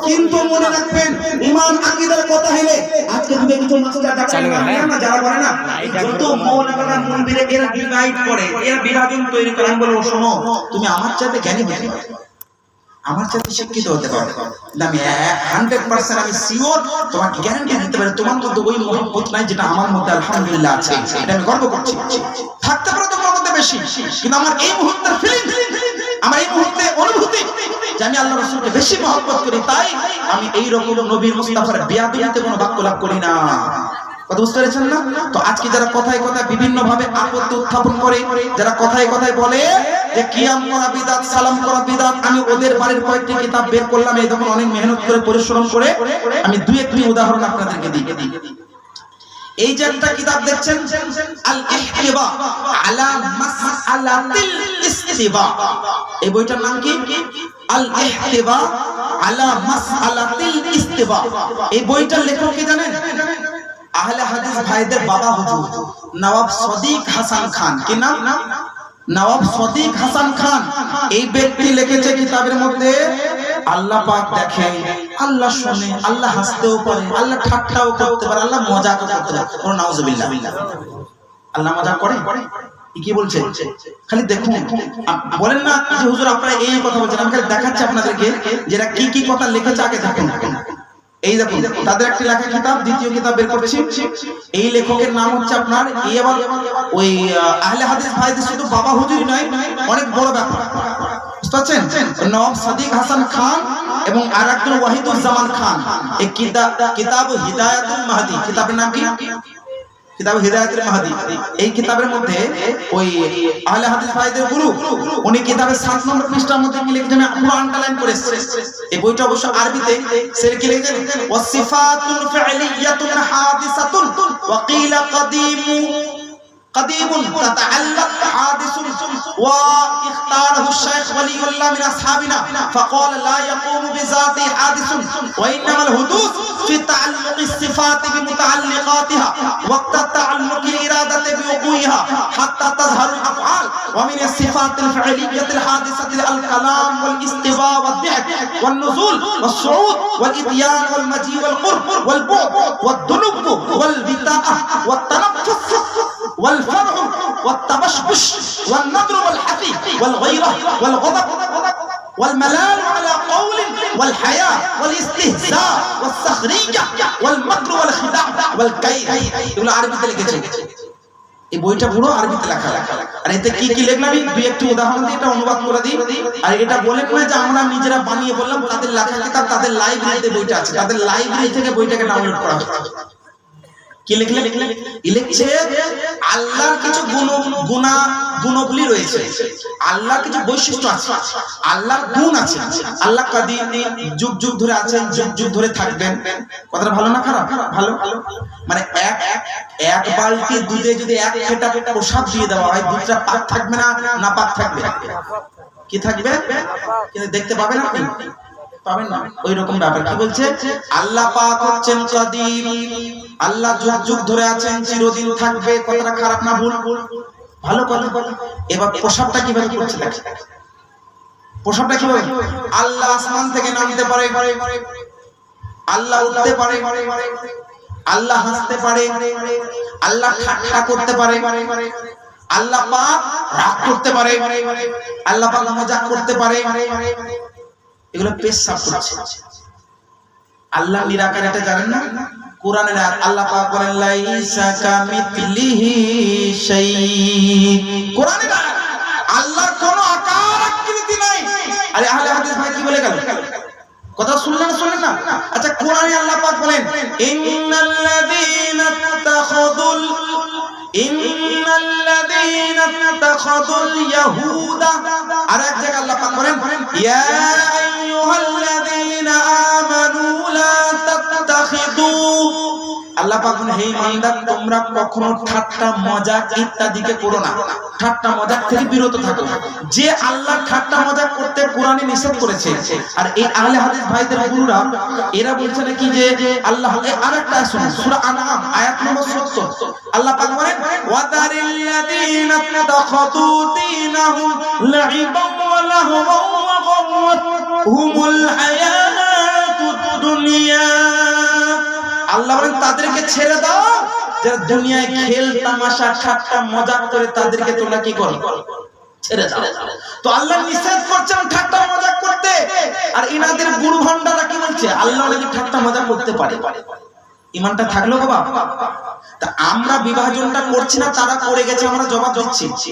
কিন্তু মনে রাখবেন ঈমান আকীদার কথা হলে আজকে যদি কিছু মাসুদা ডাক্তার না যারা বলে না যত মাওলানা মুনবিরে এরা ডিভাইড করে, এরা বিভাজন তৈরি করে। আমি বলবো শোনো, তুমি আমার চাইতে জ্ঞানী হতে পারো, আমার চাইতে শিক্ষিত হতে পারো, আমি 100% আমি সিওর তোমাকে গ্যারান্টি দিতে পারি তোমার মধ্যে ওই মহব্বত নাই যেটা আমার মধ্যে আলহামদুলিল্লাহ আছে। এটা আমি গর্ব করছি। থাকতে পারো তোমার মধ্যে বেশি, কিন্তু আমার এই মুহূর্তের ফিলিং, আমার এই মুহূর্তে অনুভূতি যে আমি আল্লাহ রাসূলকে বেশি মহব্বত করি, তাই আমি এই রকম নবীর মুস্তাফার বেয়াদবিতে কোনো বাক্য লাভ করি না। কথা বুঝতে পেরেছেন না? তো আজকে যারা কথায় কথায় বিভিন্ন ভাবে আপত্তি উত্থাপন করে, যারা কথায় কথায় বলে যে কিয়াম করা বিদআত, সালাম করা বিদআত, আমি ওদের বাড়ির কয়েকটি কিতাব বের করলাম, এই যখন অনেক মেহনত করে পরিশ্রম করে আমি দুই একটি উদাহরণ আপনাদেরকে দিই। এই যে একটা কিতাব দেখছেন আল ইহতিবা আলা মাসআলাতিল ইস্তিবা, এই বইটার নাম কি? আল ইহতিবা আলা মাসআলাতিল ইস্তিবা। এই বইটার লেখক কি জানেন? আহলে হাদিস ভাইদের বাবা হুজুর নওয়াব সদিক হাসান খান। কি নাম? নওয়াব সদিক হাসান খান। এই ব্যক্তি লিখেছে কিতাবের মধ্যে আল্লাহ পাক দেখে, আল্লাহ শুনে, আল্লাহ হাসতেও পারে, আল্লাহ ঠাট্টাও করতে পারে, আল্লাহ মজাকও করতে পারে। ওর নাউজুবিল্লাহ, আল্লাহ মজাক করে? কি বলছে? খালি দেখুন, বলেন না যে হুজুর আপনারা এই কথা বলছেন, আমি খালি দেখাচ্ছি আপনাদেরকে যেটা কি কি কথা লিখেছে, আগে দেখুন। এই দেখুন তাদের একটা লেখা কিতাব, দ্বিতীয় কিতাব বের করেছি। এই লেখকের নাম হচ্ছে আপনার ওই আহলে হাদিস ভাইদের শুধু বাবা হুজুর নয়, অনেক বড় ব্যাপার, বুঝতে পারছেন? নওয়াব সাদিক হাসান খান এবং আরেকজন ওয়াহিদুজ্জামান খান। এই কিতাব হিদায়াতুল মাহদি, কিতাবের নাম কি? কিতাব হিদায়াতুল মাহদি। এই কিতাবের মধ্যে ওই আহলে হাদিস ভাইদের গুরু উনি কিতাবের 7 নম্বর পৃষ্ঠার মধ্যে কি লিখেছেন, আমি পুরো আন্ডারলাইন করেছি। এই বইটা অবশ্য আরবিতে। সে কি লিখেছেন? ওয়াসিফাতুল ফাইলিয়াতুন হাদিসাতুন ওয়া কিলা قديم تتعلق حادث واختاره الشيخ ولي الله من أصحابنا فقال لا يقوم بذاته حادث وإنما الحدوث في تعلق الصفات بمتعلقاتها وقت تعلق الإرادة بوقوعها حتى تظهر الأفعال ومن الصفات الفعلية الحادثة الكلام والاستواء والضحك والنزول والصعود والإتيان والمجيء والقرب والبعد والدنو والبتاءة والتنفس والفرح والتبشبش والنظر والحفي والغيرة والغضب والملال على قول والحياة والاستهزاء والسخرية والمكر والخداع والكيد। এগুলো আরবিতে লিখেছে। এই বইটা পুরো আরবিতে লেখা। আর এতে কি কি লিখলাম আমি দুই একটি উদাহরণ দিয়ে এটা অনুবাদ করে দিই। আর এটা বলেন না যে আমরা নিজেরা বানিয়ে বললাম, তাদের লেখা কিতাব, তাদের লাইব্রেরিতে বইটা আছে, তাদের লাইব্রেরি থেকে বইটাকে ডাউনলোড করা হয়েছে। কি লিখলে? লিখছে আল্লাহর কিছু গুণাবলী রয়েছে, আল্লাহর কিছু বৈশিষ্ট্য আছে, আল্লাহর গুণ আছে। আল্লাহ কাদিম, যুগ যুগ ধরে আছেন, যুগ যুগ ধরে থাকবেন। কথাটা ভালো না খারাপ? ভালো। মানে এক বালতি দুধে যদি এক ফোঁটা প্রসাদ দিয়ে দেওয়া হয়, দুধটা পাক থাকবে না না পাক থাকবে? কি থাকবে? কিন্তু দেখতে পাবেন আপনি? পাবেন না। ওই রকম ব্যাপার। কি বলছে? আল্লাহ পাক হচ্ছেন কাদিম, আল্লাহ যুগ যুগ ধরে আছেন, চিরদিন থাকবে। কথাটা খারাপ না ভুল? ভালো কথা। এবার প্রসাবটা কিভাবে করছে দেখেন। প্রসাবটা কিভাবে? আল্লাহ আসমান থেকে নামতে পারে, আল্লাহ উঠতে পারে, আল্লাহ হাসতে পারে, আল্লাহ ঠাট্টা করতে পারে, আল্লাহ পাক রাগ করতে পারে, আল্লাহ পাক মজাক করতে পারে। এগুলো পেশাব করছে। আল্লাহ নিরাকার, এটা জানেন না? কোরআনের আয়াত আল্লাহ পাক বলেন লাইসা কামিথলিহি শাই। কোরআনের আয়াত, আল্লাহর কোনো আকার আকৃতি নাই। আরে আহলে হাদিস ভাই কি বলে গেল? কথা শুনলেন না? আচ্ছা, কোরআনে আল্লাহ পাক বলেন ইন্নাল্লাযীনা ইত্তাখাযুল ইয়াহুদা। আর এক জায়গায় আল্লাহ পাক বলেন ইয়া আইয়ুহাল্লাযীনা আমানু লা তাত্তাখিযু। আল্লাহ পাক বলেন হে ইমানদার, তোমরা কখনো ঠাট্টা মজাক ইত্যাদিকে করো না, ঠাট্টা মজাক থেকে বিরত থাকো। যে আল্লাহ ঠাট্টা মজাক করতে কোরআনে নিষেধ করেছে। আর এই আহলে হাদিস ভাইদের গুরুরা এরা বলছে নাকি যে আল্লাহ, আরেকটা শুনুন, সূরা আনআম আয়াত নম্বর 70 আল্লাহ পাক বলেন ওয়াদারিল্লাযীনা তাখাযু দীনাহুম লাইবান ওয়া লাহওয়ান ওয়া গাররাতহুমুল হায়াত আল্লাহ বলেন তাদেরকে ছেড়ে দাও যারা দুনিয়ায় খেল তামাশা ঠাট্টা মজাক করে, তাদেরকে তোমরা কি করো? ছেড়ে দাও। তো আল্লাহ নিষেধ করছেন ঠাট্টা মজাক করতে, আর ইনাদের গুরু ভান্ডারা কি বলছে? আল্লাহ নাকি ঠাট্টা মজাক করতে পারে। ইমানটা থাকলো বাবা? তা আমরা বিভাজনটা করছি না, তারা করে গেছে, আমরা জবাব দিচ্ছি।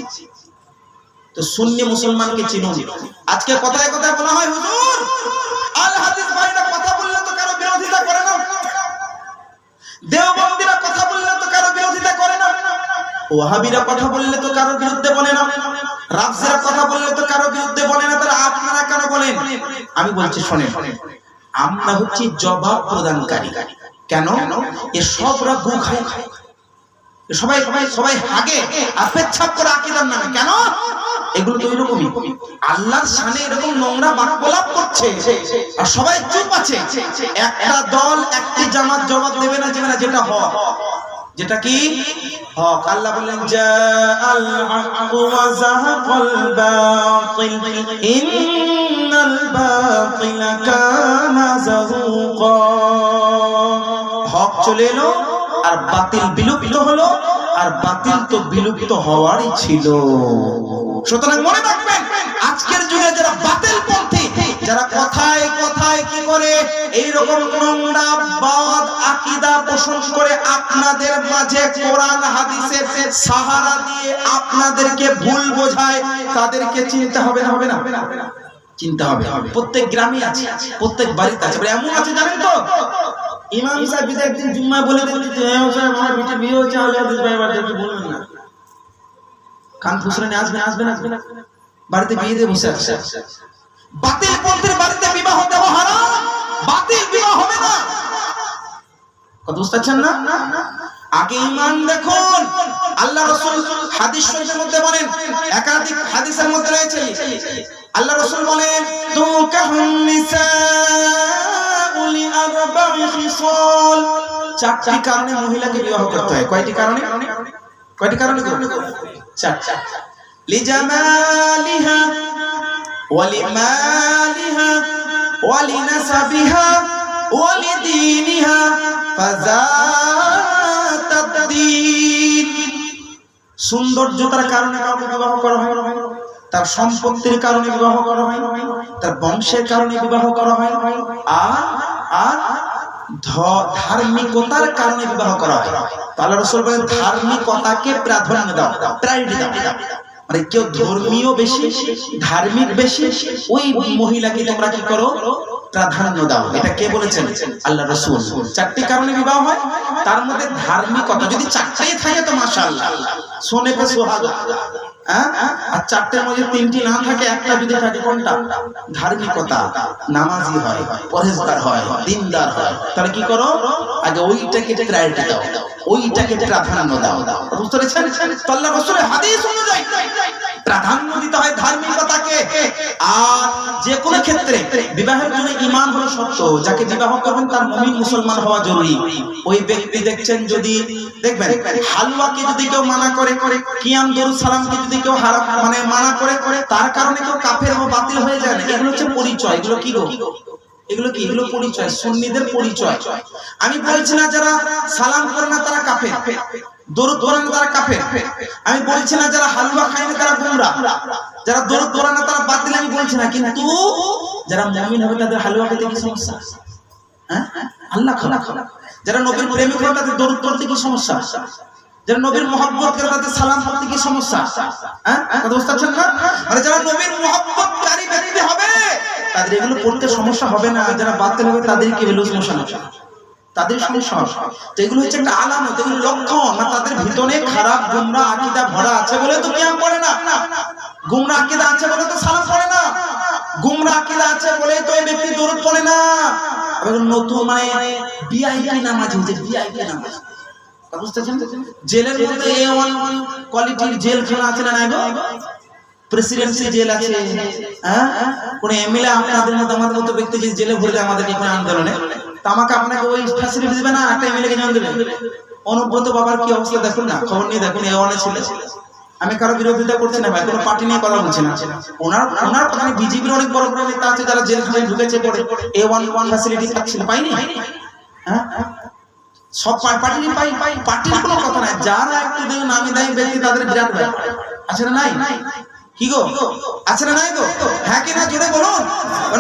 তো সুন্নি মুসলমানকে চিনুন। আজকে কথায় কথায় বলা হয় হুজুর আল হাদিস ভাইরা কথা বললে তো কারো বিরোধিতা করে না, দেওবন্দিরা কথা বললে তো কারো বিরোধিতা করে না, ওয়াহাবিরা কথা বললে তো কারো বিরুদ্ধে বলে না, রাফজিরা কথা বললে তো কারো বিরুদ্ধে বলে না, তাহলে আপনারা কেন বলেন? আমি বলছি শোনেন, আমরা হচ্ছি জবাব প্রদানকারী। কেন? এ সবরা গু খায়, সবাই সবাই হাগে আর পেচ্ছাপ করে আকীদার নামে। কেন? এগুলো তো এরকমই, আল্লাহর শানে এরকম নোংরা বাক্যলাপ করছে আর সবাই চুপ আছে। একটা দল একটি জামাত জবাব দেবে না, যেটা হক, যেটা কি হক। আল্লাহ বললেন জাআল হাক্কু ওয়া যাহাকাল বাতিল ইন্নাল বাতিলা কানা যাহুকা। হক চলে এলো আর বাতিল বিলুপ্ত হলো, আর বাতিল তো বিলুপ্ত হওয়ারই ছিল। সুতরাং মনে রাখবেন, আজকের যুগে যারা বাতিল পন্থী, যারা কথায় কথায় কি করে এইরকম নোংরা বাদ আকীদা পোষণ করে আপনাদের মাঝে কোরআন হাদিসের সাহারা দিয়ে আপনাদেরকে ভুল বোঝায়, তাদেরকে চিনতে হবে না? হবে না? চিনতে হবে। প্রত্যেক গ্রামে আছে, প্রত্যেক বাড়িতে আছে। এমন আছে জানেন তো, ইমাম সাহেব যদি একদিন জুম্মায় বলে দেন যে আমার বেটি বিয়ে হচ্ছে, আলে হাদিস ভাই বাড়িতে একটু বলবেন না, কান ফুসরানি আসবেন বাড়িতে বিয়ে দিয়ে বসে আছে। বাতিল পন্থীর বাড়িতে বিবাহ দেওয়া হারাম, বাতিল বিবাহ হবে না। কথা বুঝতে পারছেন না? আগে ঈমান দেখুন। আল্লাহ রাসূল হাদিস শরীফের মধ্যে বলেন, একাধিক হাদিসের মধ্যে রয়েছে, আল্লাহ রাসূল বলেন তুকাহুন নিসাউ লিআরবা'i খিসাল, চারটি কারণে মহিলাকে বিবাহ করতে হয়। কয়টি কারণে? কয়টি কারণে? চারটি। লিজামালিহা ওয়া লিমালিহা ওয়া লিনাসাবিহা ওয়া লিদীনিহা ফাযাতাদ-দীন। সৌন্দর্যতার কারণে কাউকে বিবাহ করা হয়, তার সম্পত্তির কারণে বিবাহ করা হয়, তার বংশের কারণে বিবাহ করা হয়, আর ধার্মিকতার কারণে বিবাহ করা হয়। আল্লাহ রাসূল বলেন ধার্মিকতাকে প্রাধান্য দাও, প্রায়োরিটি দাও। মানে কেউ ধর্মীয় বেশি, ধার্মিক বেশি, ওই মহিলাকে তোমরা কি করো? প্রাধান্য দাও। এটা কে বলেছেন? আল্লাহ রাসূল। চারটি কারণে বিবাহ হয়, তার মধ্যে ধার্মিকতা যদি চারটাই থাকে তো মাশাআল্লাহ, সোনে পে সুহাগা। আর চারটের মধ্যে তিনটি না থাকে, একটা যদি থাকে, কোনটা? ধার্মিকতা, নামাজি হয়, পরহেজগার হয়, দিনদার হয়, তাহলে কি করো? আগে ওইটাকে প্রায়োরিটি দাও, ওইটাকে প্রাধান্য দাও। বুঝতে পেরেছেন? আল্লাহ রাসূলের হাদিস অনুযায়ী প্রাধান্য দিতে হয় ধার্মিকতাকে। আর যে কোনো ক্ষেত্রে বিবাহের জন্য ঈমান হলো শর্ত। যাকে বিবাহ করবেন তার মুমিন মুসলমান হওয়া জরুরি। ওই ব্যক্তি দেখছেন, যদি দেখবেন হালুয়াকে যদি কেউ মানা করে, কিয়াম দরুদ সালামকে যদি কেউ হারাম মানে মানা করে, তার কারণে কেউ কাফের ও বাতিল হয়ে যায় না। এগুলো হচ্ছে পরিচয়। এগুলো কি গো? এগুলো কি? এগুলো পরিচয়, সুন্নিদের পরিচয়। আমি বলছি না যারা সালাম করে না তারা কাফের, দরুদ পড়ে না তারা কাফের। আমি বলছি না যারা হালুয়া খায় না তারা গোমরা, যারা দরুদ পড়ে না তারা বাতিল, আমি বলছি না। কিন্তু যারা মুমিন হবে তাদের হালুয়া খেতে কি সমস্যা? হ্যাঁ, আল্লাহ খালা। যারা নবীর প্রেমিক হবে তাদের দরুদ পড়তে কি সমস্যা? যারা নবীর মহব্বত করে তাদের সালাম পড়তে কি সমস্যা? হ্যাঁ, কথা বুঝতে পারছেন না? মানে যারা নবীর মহব্বতকারী ব্যক্তি হবে তাদের এগুলো পড়তে সমস্যা হবে না। যারা বাতিল হবে তাদের কি হলো সমস্যা? তাদের সমস্যা। তো এগুলো হচ্ছে একটা আলামত, এগুলো লক্ষণ। না তাদের ভিতরে খারাপ গুমরা আকীদা ভরা আছে বলে তো কিয়াম পড়ে না, গুমরা আকীদা আছে বলে তো সালাম পড়ে না, গুমরা আকীদা আছে বলে তো এই ব্যক্তি দরুদ পড়ে না। আবার নতুন মানে ভিআইপি নামাজ, যে ভিআইপি নামাজ, বুঝতেছেন? জেলের মধ্যে A1 কোয়ালিটির জেলখানা আছে না? গো প্রেসিডেন্সি জেল আছে। হ্যাঁ, কোন এমএলএ আপনাদের মতো আমাদের মতো ব্যক্তি যে জেলে ভরে দেয় আমাদেরকে কোনো আন্দোলনে, তা আমাকে আপনাকে ওই ফ্যাসিলিটি দিবে না? একটা এমএলএ কে জান দেবে? অনুব্রত বাবার কি অবস্থা দেখুন না, খবর নিয়ে দেখুন। A1 ছিল। আমি কারো বিরোধিতা করছি না ভাই, কোনো পার্টি নিয়ে কথা বলছি না। ওনার মানে বিজেপির অনেক বড় বড় নেতা আছে যারা জেলখানায় ঢুকেছে পড়ে A1 ফ্যাসিলিটি পাচ্ছিল, পাইনি। হ্যাঁ, সব পার্টির পার্টির কোনো কথা নাই, যারা একটু দেখুন নামি দামি ব্যক্তি তাদের বিরাট ব্যাপার আছে না নাই? কি গো আছে না নাই গো? হ্যাঁ কি না জোরে বলুন,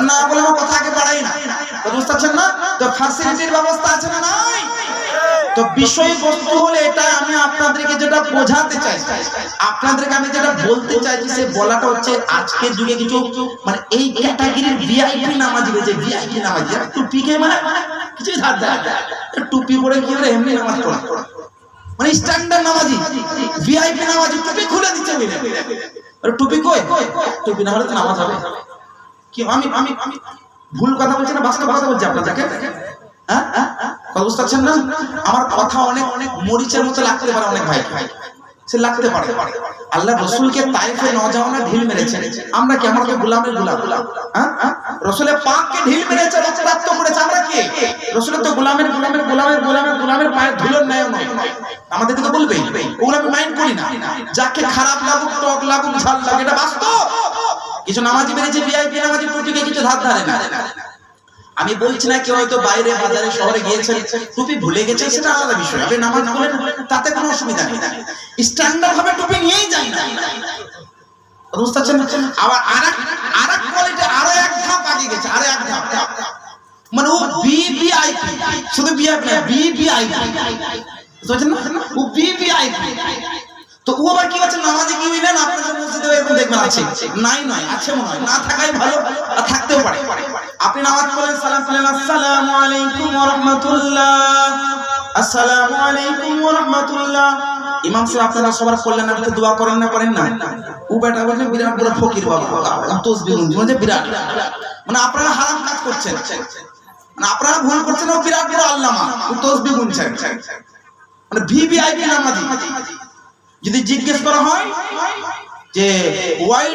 না বলে আমার কথা আগে বাড়াই না। তো বুঝতে পারছেন না? তো ফ্যাসিলিটির ব্যবস্থা আছে না নাই? তো বিষয়বস্তু হলে এটা আমি আপনাদেরকে যেটা বোঝাতে চাই, আপনাদেরকে আমি যেটা বলতে চাইছি সে বলাটা হচ্ছে আজকের যুগে কিছু মানে এই ক্যাটাগরির ভিআইপি নামাজি, যে ভিআইপি নামাজি টুপিকে মানে কিছুই ধার দেয়, টুপি পরে কি করে এমনি নামাজ পড়া, মানে স্ট্যান্ডার্ড নামাজি ভিআইপি নামাজি টুপি খুলে দিচ্ছে মিলে। আরে টুপি কই? টুপি না হলে তো নামাজ হবে কি? আমি আমি আমি ভুল কথা বলছি না, বাস্তব কথা বলছি আপনাদেরকে। হ্যাঁ কথা বুঝতে পারছেন না? আমার কথা অনেক অনেক মরিচের মতো লাগতে পারে অনেক ভাই, সে লাগতে পারে। আল্লাহ রসুলকে তাইফে নওজওয়ানরা ঢিল মেরেছে, আমরা কি? আমরা তো গোলামের গোলাম। হ্যাঁ রসুলের পাককে ঢিল মেরেছে, রক্তাক্ত করেছে, আমরা কি? রসুলের তো গোলামের গোলামের গোলামের গোলামের গোলামের পায়ের ধুলোর ন্যায় নয়। আমাদেরকে তো বলবেই, ওগুলো আমি মাইন্ড করি না, যাকে খারাপ লাগুক টক লাগুক ঝাল লাগুক, এটা বাস্তব। কিছু নামাজি মেরেছে, ভিআইপি নামাজি টুপিকে কিছু ধার ধারে না। আমি বলছি না কেউ হয়তো বাইরে বাজারে শহরে গিয়েছেন টুপি ভুলে গেছে, সেটা আলাদা বিষয়, আপনি নামাজ পড়েন তাতে কোনো অসুবিধা নেই, স্ট্যান্ডার্ড ভাবে টুপি নিয়েই যায় না। বুঝতে পারছেন? আবার আরেক কোয়ালিটি আরো এক ধাপ আগে গেছে, আরো এক ধাপ, মানে ও ভিভিআইপি, শুধু ভিআইপি না, ভিভিআইপি, বুঝছেন না? ও ভিভিআইপি। তো ও আবার কি হচ্ছে, নামাজে কি হইলেন আপনাদের মসজিদে এরকম দেখবেন আছে, নাই নয় আছে মনে হয়, না থাকাই ভালো, আর থাকতেও পারে। আপনি নামাজ পড়েন, সালাম করলেন, আসসালামু আলাইকুম ওয়া রাহমাতুল্লাহ, আসসালামু আলাইকুম ওয়া রাহমাতুল্লাহ। ইমাম সাহেব আপনারা সবার করলেন, আপনি দোয়া করেন না করেন না? ও বেটা বলে বিরাট বড় ফকির বাবা, তাসবিহ মানে বিরাট, মানে আপনারা হারাম কাজ করছেন, মানে আপনারা ভুল করছেন, ও বিরাট বড় আল্লামা, ও তাসবিহ গুনছেন, মানে ভিভিআইপি নামাজি। যদি জিজ্ঞেস করা হয় যে why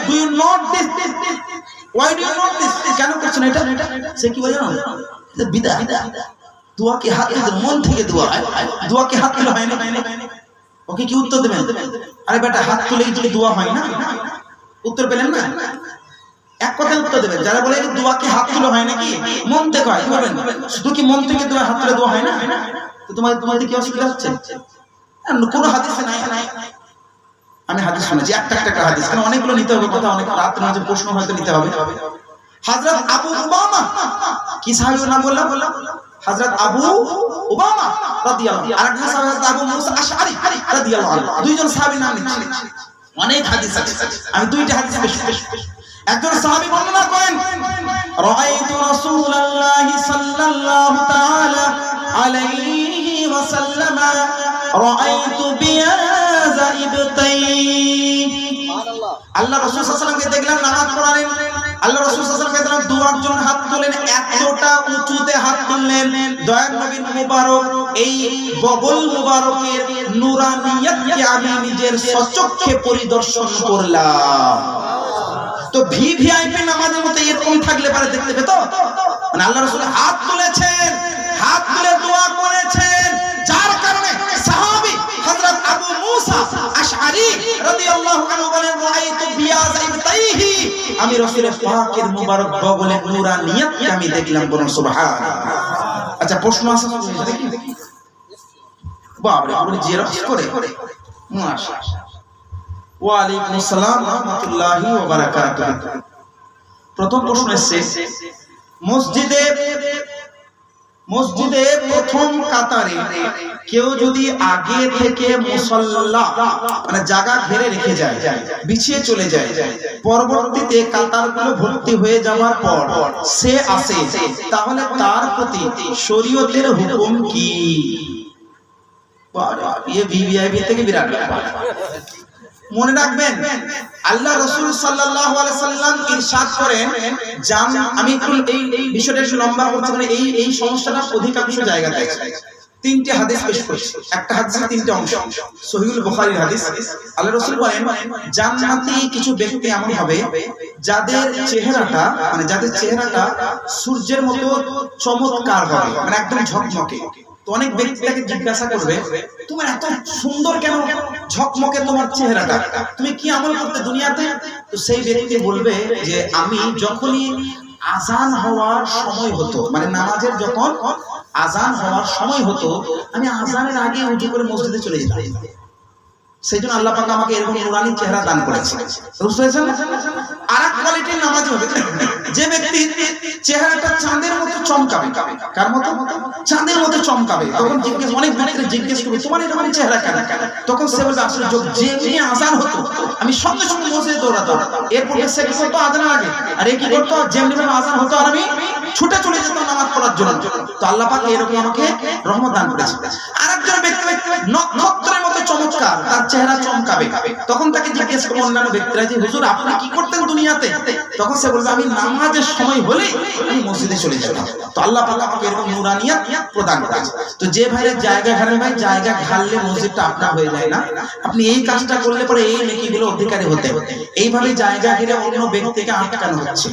do you not this, why do you not this, কেন করছেন এটা, সে কি বলে জানো? এটা বিদআত। দোয়া কি হাত দিলে মন থেকে দোয়া হয়, দোয়া কি হাত তুলে হয় না? ওকে কি উত্তর দেবেন? আরে বেটা হাত তুলেই যদি দোয়া হয় না, উত্তর পেলেন না? এক কথা উত্তর দেবেন। যারা বলে দোয়া কি হাত তুলে হয় নাকি, মন থেকে হয়, বলবেন শুধু কি মন থেকে দোয়া, হাত তুলে দোয়া হয় না? তো তোমাদের কি অসুবিধা হচ্ছে? কোন হাদিসে নাই। আমি হাদিস শুনেছি, একটা হাদিস, কারণ অনেকগুলো নিতে হবে কথা, অনেক রাত মাঝে প্রশ্ন হয়তো নিতে হবে। হযরত আবু উমামা, কি সাহাবীর নাম বললাম? হযরত আবু উমামা রাদিয়াল্লাহু আনহু, আরেকজন হযরত আবু মুসা আশআরী রাদিয়াল্লাহু আনহু, দুইজন সাহাবীর নাম নিচ্ছি। অনেক হাদিস আছে, আমি দুইটা হাদিস পেশ। একজন সাহাবী বর্ণনা করেন, রাআইতু রাসূলুল্লাহি সাল্লাল্লাহু তাআলা আলাইহি ওয়াসাল্লাম রাআইতু বিয়াযা ইবতাই। আল্লাহ রাসূল সাল্লাল্লাহু আলাইহি ওয়াসাল্লামকে দেখলাম নামাজ পড়ালেন। আল্লাহ রাসূল সাল্লাল্লাহু আলাইহি ওয়াসাল্লাম দুয়ার জন্য হাত তুললেন, এতটা উঁচুতে হাত তুললেন, দয়ার নবী মুবারক এই বগল মুবারকের নূরানিয়তকে আমি নিজের সচক্ষে পরিদর্শন করলাম। তো ভিভিআইপি নামাজের মতো এরকম থাকলে পারে দেখতে পেত, মানে আল্লাহ রাসূল হাত তুলেছেন, হাত তুলে দোয়া করেছেন, যার কারণে সাহাবী হযরত আবু মুসা আশআরী রাদিয়াল্লাহু আনহু বলেন, রাআইতু বিয়াযা ইবতাইহি, আমি রাসূলের পাকের মুবারক বগলে নূরানিয়তকে আমি দেখলাম। বলুন সুবহানাল্লাহ। আচ্ছা প্রশ্ন আছে দেখি, বাবা আপনি জেরক্স করে মাশাআল্লাহ। ওয়া আলাইকুম আসসালাম ওয়া রাহমাতুল্লাহি ওয়া বারাকাতুহু। প্রথম প্রশ্ন এসেছে, মসজিদে প্রথম কাতারে কেউ যদি আগে থেকে মুসাল্লা মানে জায়গা ঘিরে রেখে যায়, বিছিয়ে চলে যায়, পরবর্তীতে কাতারগুলো ভর্তি হয়ে যাওয়ার পর সে আসে, তাহলে তার প্রতি শরীয়তের হুকুম কি? ভিভিআইপি থেকে বিরাট মনে রাখবেন, আল্লাহ রাসূল সাল্লাল্লাহু আলাইহি সাল্লাম ইরশাদ করেন, আমি একটু এই বিষয়টা একটু লম্বা করছি, মানে এই সমস্যাটা অধিকাংশ জায়গাতে আছে। তিনটি হাদিস পেশ করছি, একটা হাদিসের তিনটি অংশ, সহিহুল বুখারীর হাদিস। আল্লাহ রাসূল বলেন, জান্নাতি কিছু ব্যক্তি এমন হবে যাদের চেহারাটা সূর্যের মতো চমৎকার হবে, মানে একদম ঝকঝকে। তো অনেক ব্যক্তি তাকে জিজ্ঞাসা করবে, তোমার এত সুন্দর কেন ঝকমকে তোমার চেহারাটা, তুমি কি আমল করতে দুনিয়াতে? তো সেই ব্যক্তি বলবে যে আমি যখনই আজান হওয়ার সময় হতো, মানে নামাজের যখন আজান হওয়ার সময় হতো, আমি আজানের আগে উজু করে মসজিদে চলে যেতাম। সেই জন্য আল্লাহ পাক আমাকে এরকম নুরানি চেহারা দান করেছে। বুঝতে পেরেছেন? আরেক কোয়ালিটির নামাজ হবে যে ব্যক্তি চেহারাটা চাঁদের মতো চমকাবে। কার মতো? চাঁদের মতো চমকাবে। তখন অনেক ব্যক্তিরা জিজ্ঞেস করবে তোমার এরকম চেহারা কেন? তখন সে বলবে আসলে যেমনি আজান হতো আমি সঙ্গে সঙ্গে মসজিদে দৌড়াতাম। এরপর সে কি করতো আজানের আগে, আর এই কি করতো যেমনি ভাবে আজান হতো আর আমি ছুটে চলে যেতাম নামাজ পড়ার জন্য। তো আল্লাহ পাক এরকম আমাকে রহমত দান করেছে। আরেকজন ব্যক্তি নক্ষত্রের মতো চমৎকার, তার চেহারা চমকাবে। তখন তাকে জিজ্ঞেস করবো অন্যান্য ব্যক্তিরা যে হুজুর আপনি কি করতেন দুনিয়াতে? তখন সে বলবে আমি নামাজের সময় হলে আমি মসজিদে চলে যেতাম। তো আল্লাহ পাক আমাকে এরকম নুরানিয়াত প্রদান করেছে। তো যে ভাইয়ের জায়গা ঘাড়েন ভাই, জায়গা ঘাড়লে মসজিদটা আপনার হয়ে যায় না। আপনি এই কাজটা করলে পরে এই নেকিগুলো অধিকারী হতে, এইভাবে জায়গা ঘিরে অন্য ব্যক্তিকে আটকানো হচ্ছে।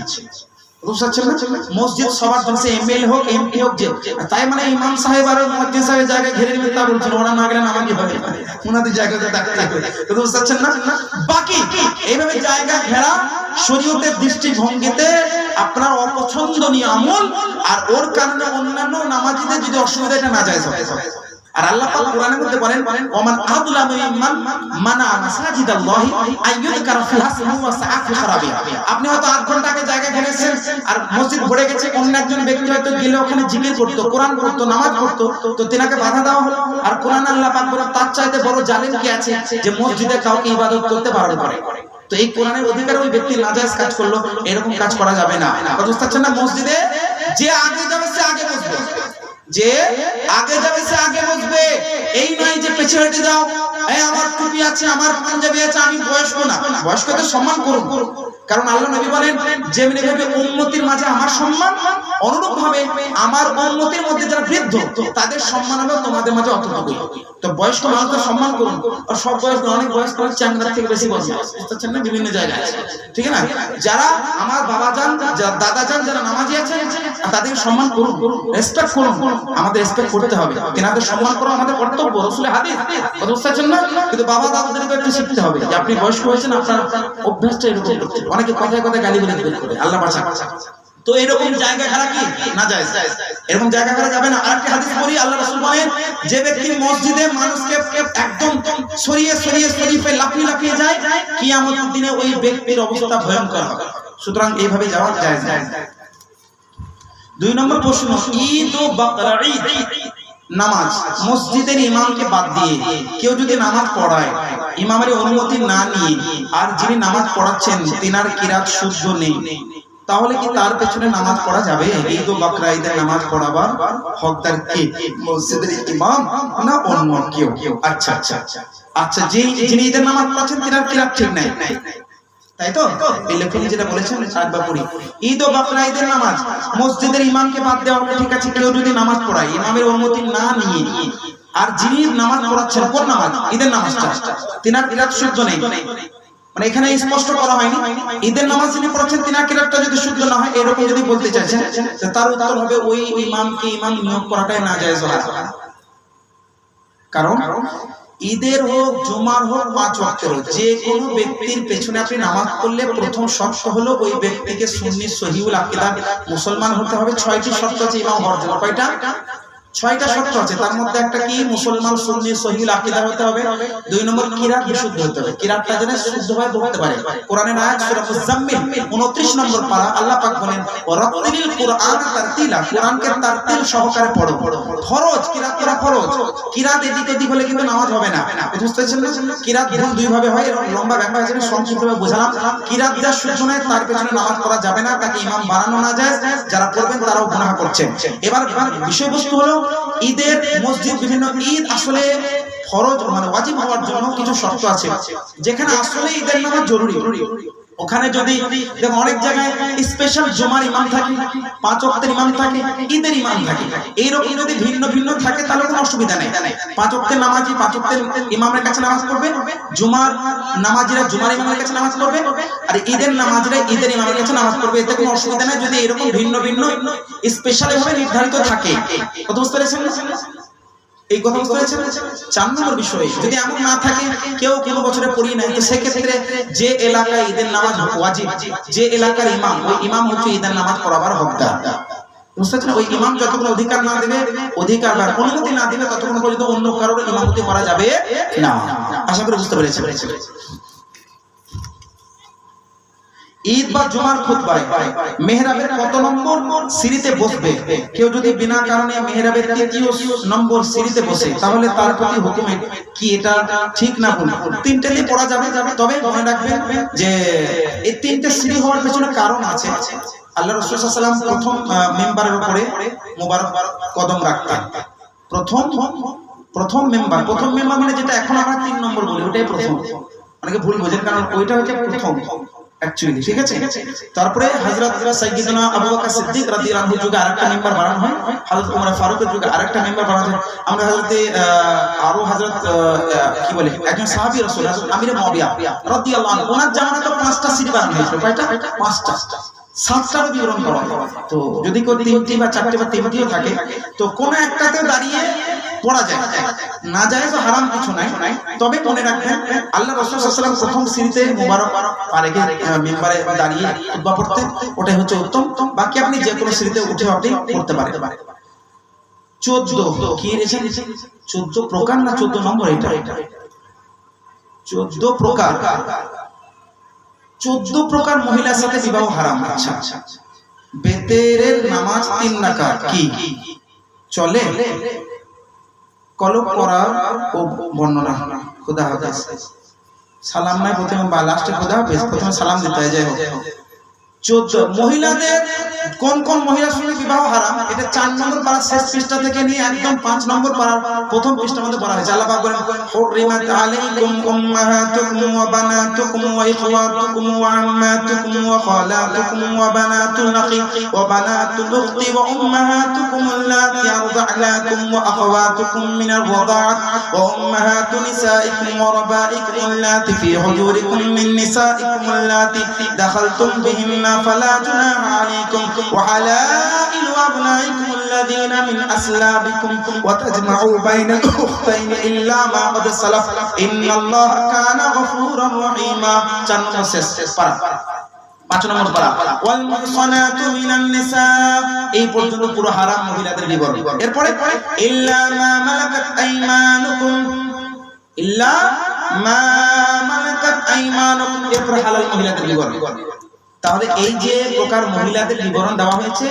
মসজিদ সবার জন্য, এমএলএ হোক এমপি হোক, যে তাই মানে ইমাম সাহেব আর মুয়াজ্জিন সাহেব জায়গা ঘিরে নেবেন তা বলছেন, ওরা না গেলে নামাজি হবে, ওনাদের জায়গাতে থাকতে হবে। বুঝতে পারছেন না? বাকি এইভাবে জায়গা ঘেরা শরীয়তের দৃষ্টিভঙ্গিতে আপনার অপছন্দনীয় আমল, আর ওর কারণে অন্যান্য নামাজিদের যদি অসুবিধা, এটা নাজায়েজ হবে। আর আল্লাহ পাক কোরআনের মধ্যে বলেন ওমান আযলামু মিম্মান মানা মাসাজিদাল্লাহি আইয়ুযকারা ফিহা ইসমুহু ওয়া সাআ ফি খারাবিহা। আপনি হয়তো 8 ঘন্টা আগে জায়গা ঘেরেছেন আর মসজিদ ভরে গেছে, অন্য একজন ব্যক্তি হয়তো গেলে ওখানে জিকির করতো, কোরআন পড়তো, নামাজ পড়তো, তো তিনাকে বাধা দেওয়া হলো। আর কোরআন আল্লাহ পাক বলেন তার চাইতে বড় জালেম কি আছে যে মসজিদে কাউকে ইবাদত করতে বারণ করে। তো এই কোরআনের অধিকার ওই ব্যক্তি নাজায়েজ কাজ করলো, এরকম কাজ করা যাবে না। বুঝতে পারছেন না? মসজিদে যে আগে যাবে সে আগে বসবে, যে আগে যাবে সে আগে বসবে। এই নয় যে পেছনে হেঁটে যাও, এই আমার টুপি আছে, আমার পাঞ্জাবি আছে, আমি বয়স্ক না। বয়স্কদের সম্মান করুন, কারণ আল্লাহ নবী বলেন যেমনি ভাবে উম্মতির মাঝে আমার সম্মান, অনুরূপ ভাবে আমার উম্মতির মধ্যে যারা বৃদ্ধ তাদের সম্মান হবে তোমাদের মাঝে অতটুকুই। তো বয়স্ক মানুষদের সম্মান করুন। আর সব বয়স্ক, অনেক বয়স্ক চ্যাংড়ার থেকে বেশি বয়স, বুঝতে পারছেন না? বিভিন্ন জায়গায় আছে, ঠিক না? যারা আমার বাবা যান, দাদা যান, যারা নামাজি আছেন তাদের সম্মান করুন, রেসপেক্ট করুন। আমাদের রেসপেক্ট করতে হবে, তেনাদের সম্মান করা আমাদের কর্তব্য, রাসূলের হাদিস। বুঝতে পারছেন না? কিন্তু বাবা দাদাদেরকে একটু শিখতে হবে যে আপনি বয়স্ক হয়েছেন, আপনার অভ্যাসটা এরকম করতে। অনেকে কথায় কথায় গালি বলে বের করে, আল্লাহ বাঁচান। তো এরকম জায়গা ঘেরা কি নাজায়েজ, এরকম জায়গা ঘেরা যাবে না। আরেকটি হাদিস পড়ি, আল্লাহ রাসূল বলেন যে ব্যক্তি মসজিদে মানুষকে একদম সরিয়ে সরিয়ে শরীফে লাফিয়ে লাফিয়ে যায়, কিয়ামতের দিনে ওই ব্যক্তির অবস্থা ভয়ঙ্কর হবে। সুতরাং এইভাবে যাওয়া জায়েজ। 2 নম্বর প্রশ্ন, ঈদ ও বকরা ঈদ নামাজ মসজিদের ইমামকে বাদ দিয়ে কেউ যদি নামাজ পড়ায় ইমামের অনুমতি না নিয়ে, আর যিনি নামাজ পড়াচ্ছেন তিনার কিরাত শুদ্ধ নেই, তাহলে কি তার পেছনে নামাজ পড়া যাবে? ঈদ ও বকরা ঈদের নামাজ পড়াবার হকদার কে, মসজিদের ইমাম না অন্য কেউ? আচ্ছা আচ্ছা আচ্ছা, যিনি ঈদের নামাজ পড়াচ্ছেন তিনার কিরাত ঠিক নাই, তাই তো? এই লেখক যেটা বলেছেন একবার পড়ি, ঈদ ও বকরা ঈদের নামাজ মসজিদের ইমামকে বাদ দেওয়া হলো, ঠিক আছে। কেউ যদি নামাজ পড়ায় ইমামের অনুমতি না নিয়ে, আর যিনি নামাজ পড়াচ্ছেন কোন নামাজ, ঈদের নামাজটা, তিনার কিরাত শুদ্ধ নেই, মানে এখানে স্পষ্ট করা হয়নি ঈদের নামাজ যিনি পড়াচ্ছেন তিনার কিরাতটা যদি শুদ্ধ না হয়, এরকম যদি বলতে চাইছেন, তার উত্তর হবে ওই ইমামকে ইমাম নিয়োগ করাটাই নাজায়েজ হয়। কারণ ঈদের হোক, জুমার হোক, 5 ওয়াক্তের হোক, যে কোনো ব্যক্তির পেছনে আপনি নামাজ পড়লে প্রথম শর্ত হলো ওই ব্যক্তিকে সুন্নি সহিহুল আকীদার মুসলমান হতে হবে। 6টি শর্ত আছে ইমাম হওয়ার জন্য। কয়টা? 6টা শর্ত আছে। তার মধ্যে একটা কি, মুসলমান সুন্নি সহিহুল আকীদা হতে হবে। 2 নম্বর কিরাত বিশুদ্ধ হতে হবে, কিরাতটা যেন শুদ্ধভাবে পড়তে পারে। কোরআনের আয়াত সূরা মুজাম্মিল 29 নম্বর পারা, আল্লাহ পাক বলেন ওয়ারাতিলিল কুরআন তারতিলা, কোরআনকে তারতিল সহকারে পড়ো। ফরজ, কিরাত করা ফরজ। কিরাত এদিক ওদিক হলে কিন্তু নামাজ হবে না। বুঝতে পারছেন না? কিরাত দুই ভাবে হয়, লম্বা ব্যাখ্যা আছে, সংক্ষিপ্তভাবে বোঝালাম। কিরাত যা শুদ্ধ নয় তার পেছনে নামাজ পড়া যাবে না, তাকে ইমাম বানানো না যায়, যারা পড়বেন তারাও গুনাহ করছেন। এবার বিষয়বস্তু হলো ঈদের মসজিদ, বিভিন্ন ঈদ আসলে ফরজ মানে ওয়াজিব হওয়ার জন্য কিছু শর্ত আছে, যেখানে আসলে ঈদের নামাজ জরুরি। ওখানে যদি দেখো অনেক জায়গায় স্পেশাল জুমার ইমাম থাকে, 5 ওয়াক্তের ইমাম থাকে, ঈদের ইমাম থাকে, এইরকম যদি ভিন্ন ভিন্ন থাকে তাহলে কোনো অসুবিধা নেই। 5 ওয়াক্তের নামাজি 5 ওয়াক্তের ইমামের কাছে নামাজ পড়বে, জুমার নামাজিরা জুমার ইমামের কাছে নামাজ পড়বে, আর ঈদের নামাজিরা ঈদের ইমামের কাছে নামাজ পড়বে। এতে কোনো অসুবিধা নেই যদি এরকম ভিন্ন ভিন্ন স্পেশাল ভাবে নির্ধারিত থাকে। কত বুঝতে পেরেছেন? এই কথা বুঝতে পেরেছেন? 4 নম্বর বিষয়, যদি এমন না থাকে কেউ কোনো বছরে পড়ি নাই, তো সেক্ষেত্রে যে এলাকায় ঈদের নামাজ ওয়াজিব, যে এলাকার ইমাম, ওই ইমাম হচ্ছে ঈদের নামাজ পড়াবার হকদার। বুঝতে পারছেন? ওই ইমাম যতক্ষণ অধিকার না দেবে, অধিকার বা অনুমতি না দিবে, ততক্ষণ পর্যন্ত অন্য কারোর ইমামতি করা যাবে না। আশা করি বুঝতে পেরেছেন। ঈদ বা জুমার খুতবায় মেহরাবের কত নম্বর সিঁড়িতে বসবে? কেউ যদি বিনা কারণে মেহরাবের 3য় নম্বর সিঁড়িতে বসে, তাহলে তার প্রতি হুকুম কি, এটা ঠিক না ভুল? 3টেতেই পড়া যাবে, তবে মনে রাখবেন যে এই 3টে সিঁড়ি হওয়ার পেছনে কারণ আছে। আল্লাহ রাসূল সাল্লাল্লাহু আলাইহি ওয়াসাল্লাম প্রথম মেম্বারের উপরে মুবারক কদম রাখতেন। প্রথম মেম্বার মানে যেটা এখন আমরা 3 নম্বর বলি, ওটাই প্রথম। অনেকে ভুল বোঝেন, কারণ ওইটা হচ্ছে প্রথম অ্যাকচুয়ালি, ঠিক আছে? তারপরে হযরত সাইয়্যিদনা আবু বকর সিদ্দিক রাদিয়াল্লাহু আনহু যুগে আরেকটা মেম্বার বানানো হয়, হযরত ওমর ফারুকের যুগে আরেকটা মেম্বার বানানো হয়। আমরা হযরত কি বলে, একজন সাহাবী রাসূল হযরত আমির মুআবিয়া রাদিয়াল্লাহু আনহু, ওনার জামানাতে 5টা সিঁড়ি বানানো হয়েছিল। কয়টা? 5টা। 7টার বিবরণ করা। তো যদি কেউ 3টি বা 4টি বা 3টিও থাকে, তো কোন একটাতে দাঁড়িয়ে পড়া যায়, না যায় তো হারাম কিছু নাই। তবে মনে রাখবেন আল্লাহ রাসূল সাল্লাল্লাহু আলাইহি ওয়াসাল্লাম প্রথম সিঁড়িতে মুবারক পারেকে মিম্বারে দাঁড়িয়ে খুতবা পড়তেন, ওটাই হচ্ছে উত্তম। বাকি আপনি যে কোনো সিঁড়িতে উঠে আপনি পড়তে পারেন। 14 কি রেখেছেন? 14 প্রকার না 14 নম্বর? এটা 14 প্রকার। 14 প্রকার মহিলার সাথে বিবাহ হারাম। আচ্ছা, বেতেরের নামাজ 3 রাকাত কি চলে? কলব পড়া ও বর্ণনা। খুদা হাফেজ। সালাম নাই প্রথমে বা লাস্টে খুদা হাফেজ, প্রথমে সালাম দিতে হয়। যাই হোক, 14 মহিলাদের কোন কোন মহিলার সঙ্গে বিবাহ হারাম, এটা 4 নম্বর পারা শেষ পৃষ্ঠা থেকে নিয়ে একদম 5 নম্বর পারার প্রথম পৃষ্ঠার মধ্যে বলা হয়েছে। আল্লাহ পাক বলেন, হুররিমাত আলাইকুম উম্মাহাতুকুম ওয়া বানাতুকুম ওয়া ইখওয়াতুকুম ওয়া আম্মাতুকুম ওয়া খালাতুকুম ওয়া বানাতুল আখি ওয়া বানাতুল উখতি ওয়া উম্মাহাতুকুম আল্লাতী আরদা'নাকুম ওয়া আখওয়াতুকুম মিনার রাদা'at ওয়া উম্মাহাতু নিসাইকুম ওয়া রাবাইকুম আল্লাতী ফী হুজুরিকুম মিন নিসাইকুম আল্লাতী দাখালতুম বিহিন্না فلا جناح عليكم وحلائل أبنائكم الذين من أصلابكم وتجمعوا بين الأختين إلا ما قد سلف إن الله كان غفورا رحيما। 4 নম্বর শেষ পারা, 5 নম্বর পারা ওয়াল মুহসানাতু মিনান নিসা, এই পর্যন্ত পুরো হারাম মহিলাদের বিবরণ। এরপরে ইল্লা মা মালাকাত আইমানুকুম, ইল্লা মা মালাকাত আইমানুকুম, এরপর হালাল মহিলাদের বিবরণ। তাহলে এই যে প্রকার মহিলাদের বিবরণ দেওয়া হয়েছে,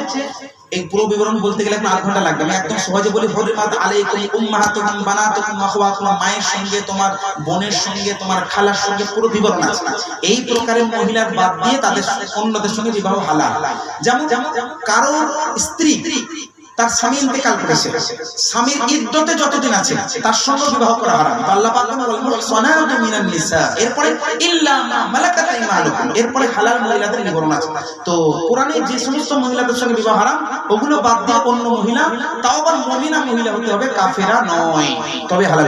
এই পুরো বিবরণ বলতে গেলে 8 ঘন্টা লাগবে। আমি একদম সহজে বলি, হুররিমাত আলাইকুম উম্মাহাতুকুম বানাতুকুম ওয়া আখওয়াতুকুম, মায়ের সঙ্গে, তোমার বোনের সঙ্গে, তোমার খালার সঙ্গে পুরো বিবরণ আছে। এই প্রকারের মহিলার বাদ দিয়ে তাদের অন্যদের সঙ্গে বিবাহ হালাল। যেমন কারোর স্ত্রী তার স্বামী ইন্তেকাল করেছে, স্বামীর ইদ্দতে যতদিন আছে তার সঙ্গে বিবাহ করা হারাম। আল্লাহ পাক বলেন ওয়াল মুহসানাতু মিনান নিসা, এরপরে ইল্লা মা মালাকাত আইমানুকুম, এরপরে হালাল মহিলাদের বিবরণ আছে। তো কোরআনে যে সমস্ত মহিলাদের সঙ্গে বিবাহ হারাম, ওগুলো বাদ দিয়ে অন্য মহিলা, তাও আবার মুমিনা মহিলা হতে হবে, কাফেরা নয়, তবে হালাল।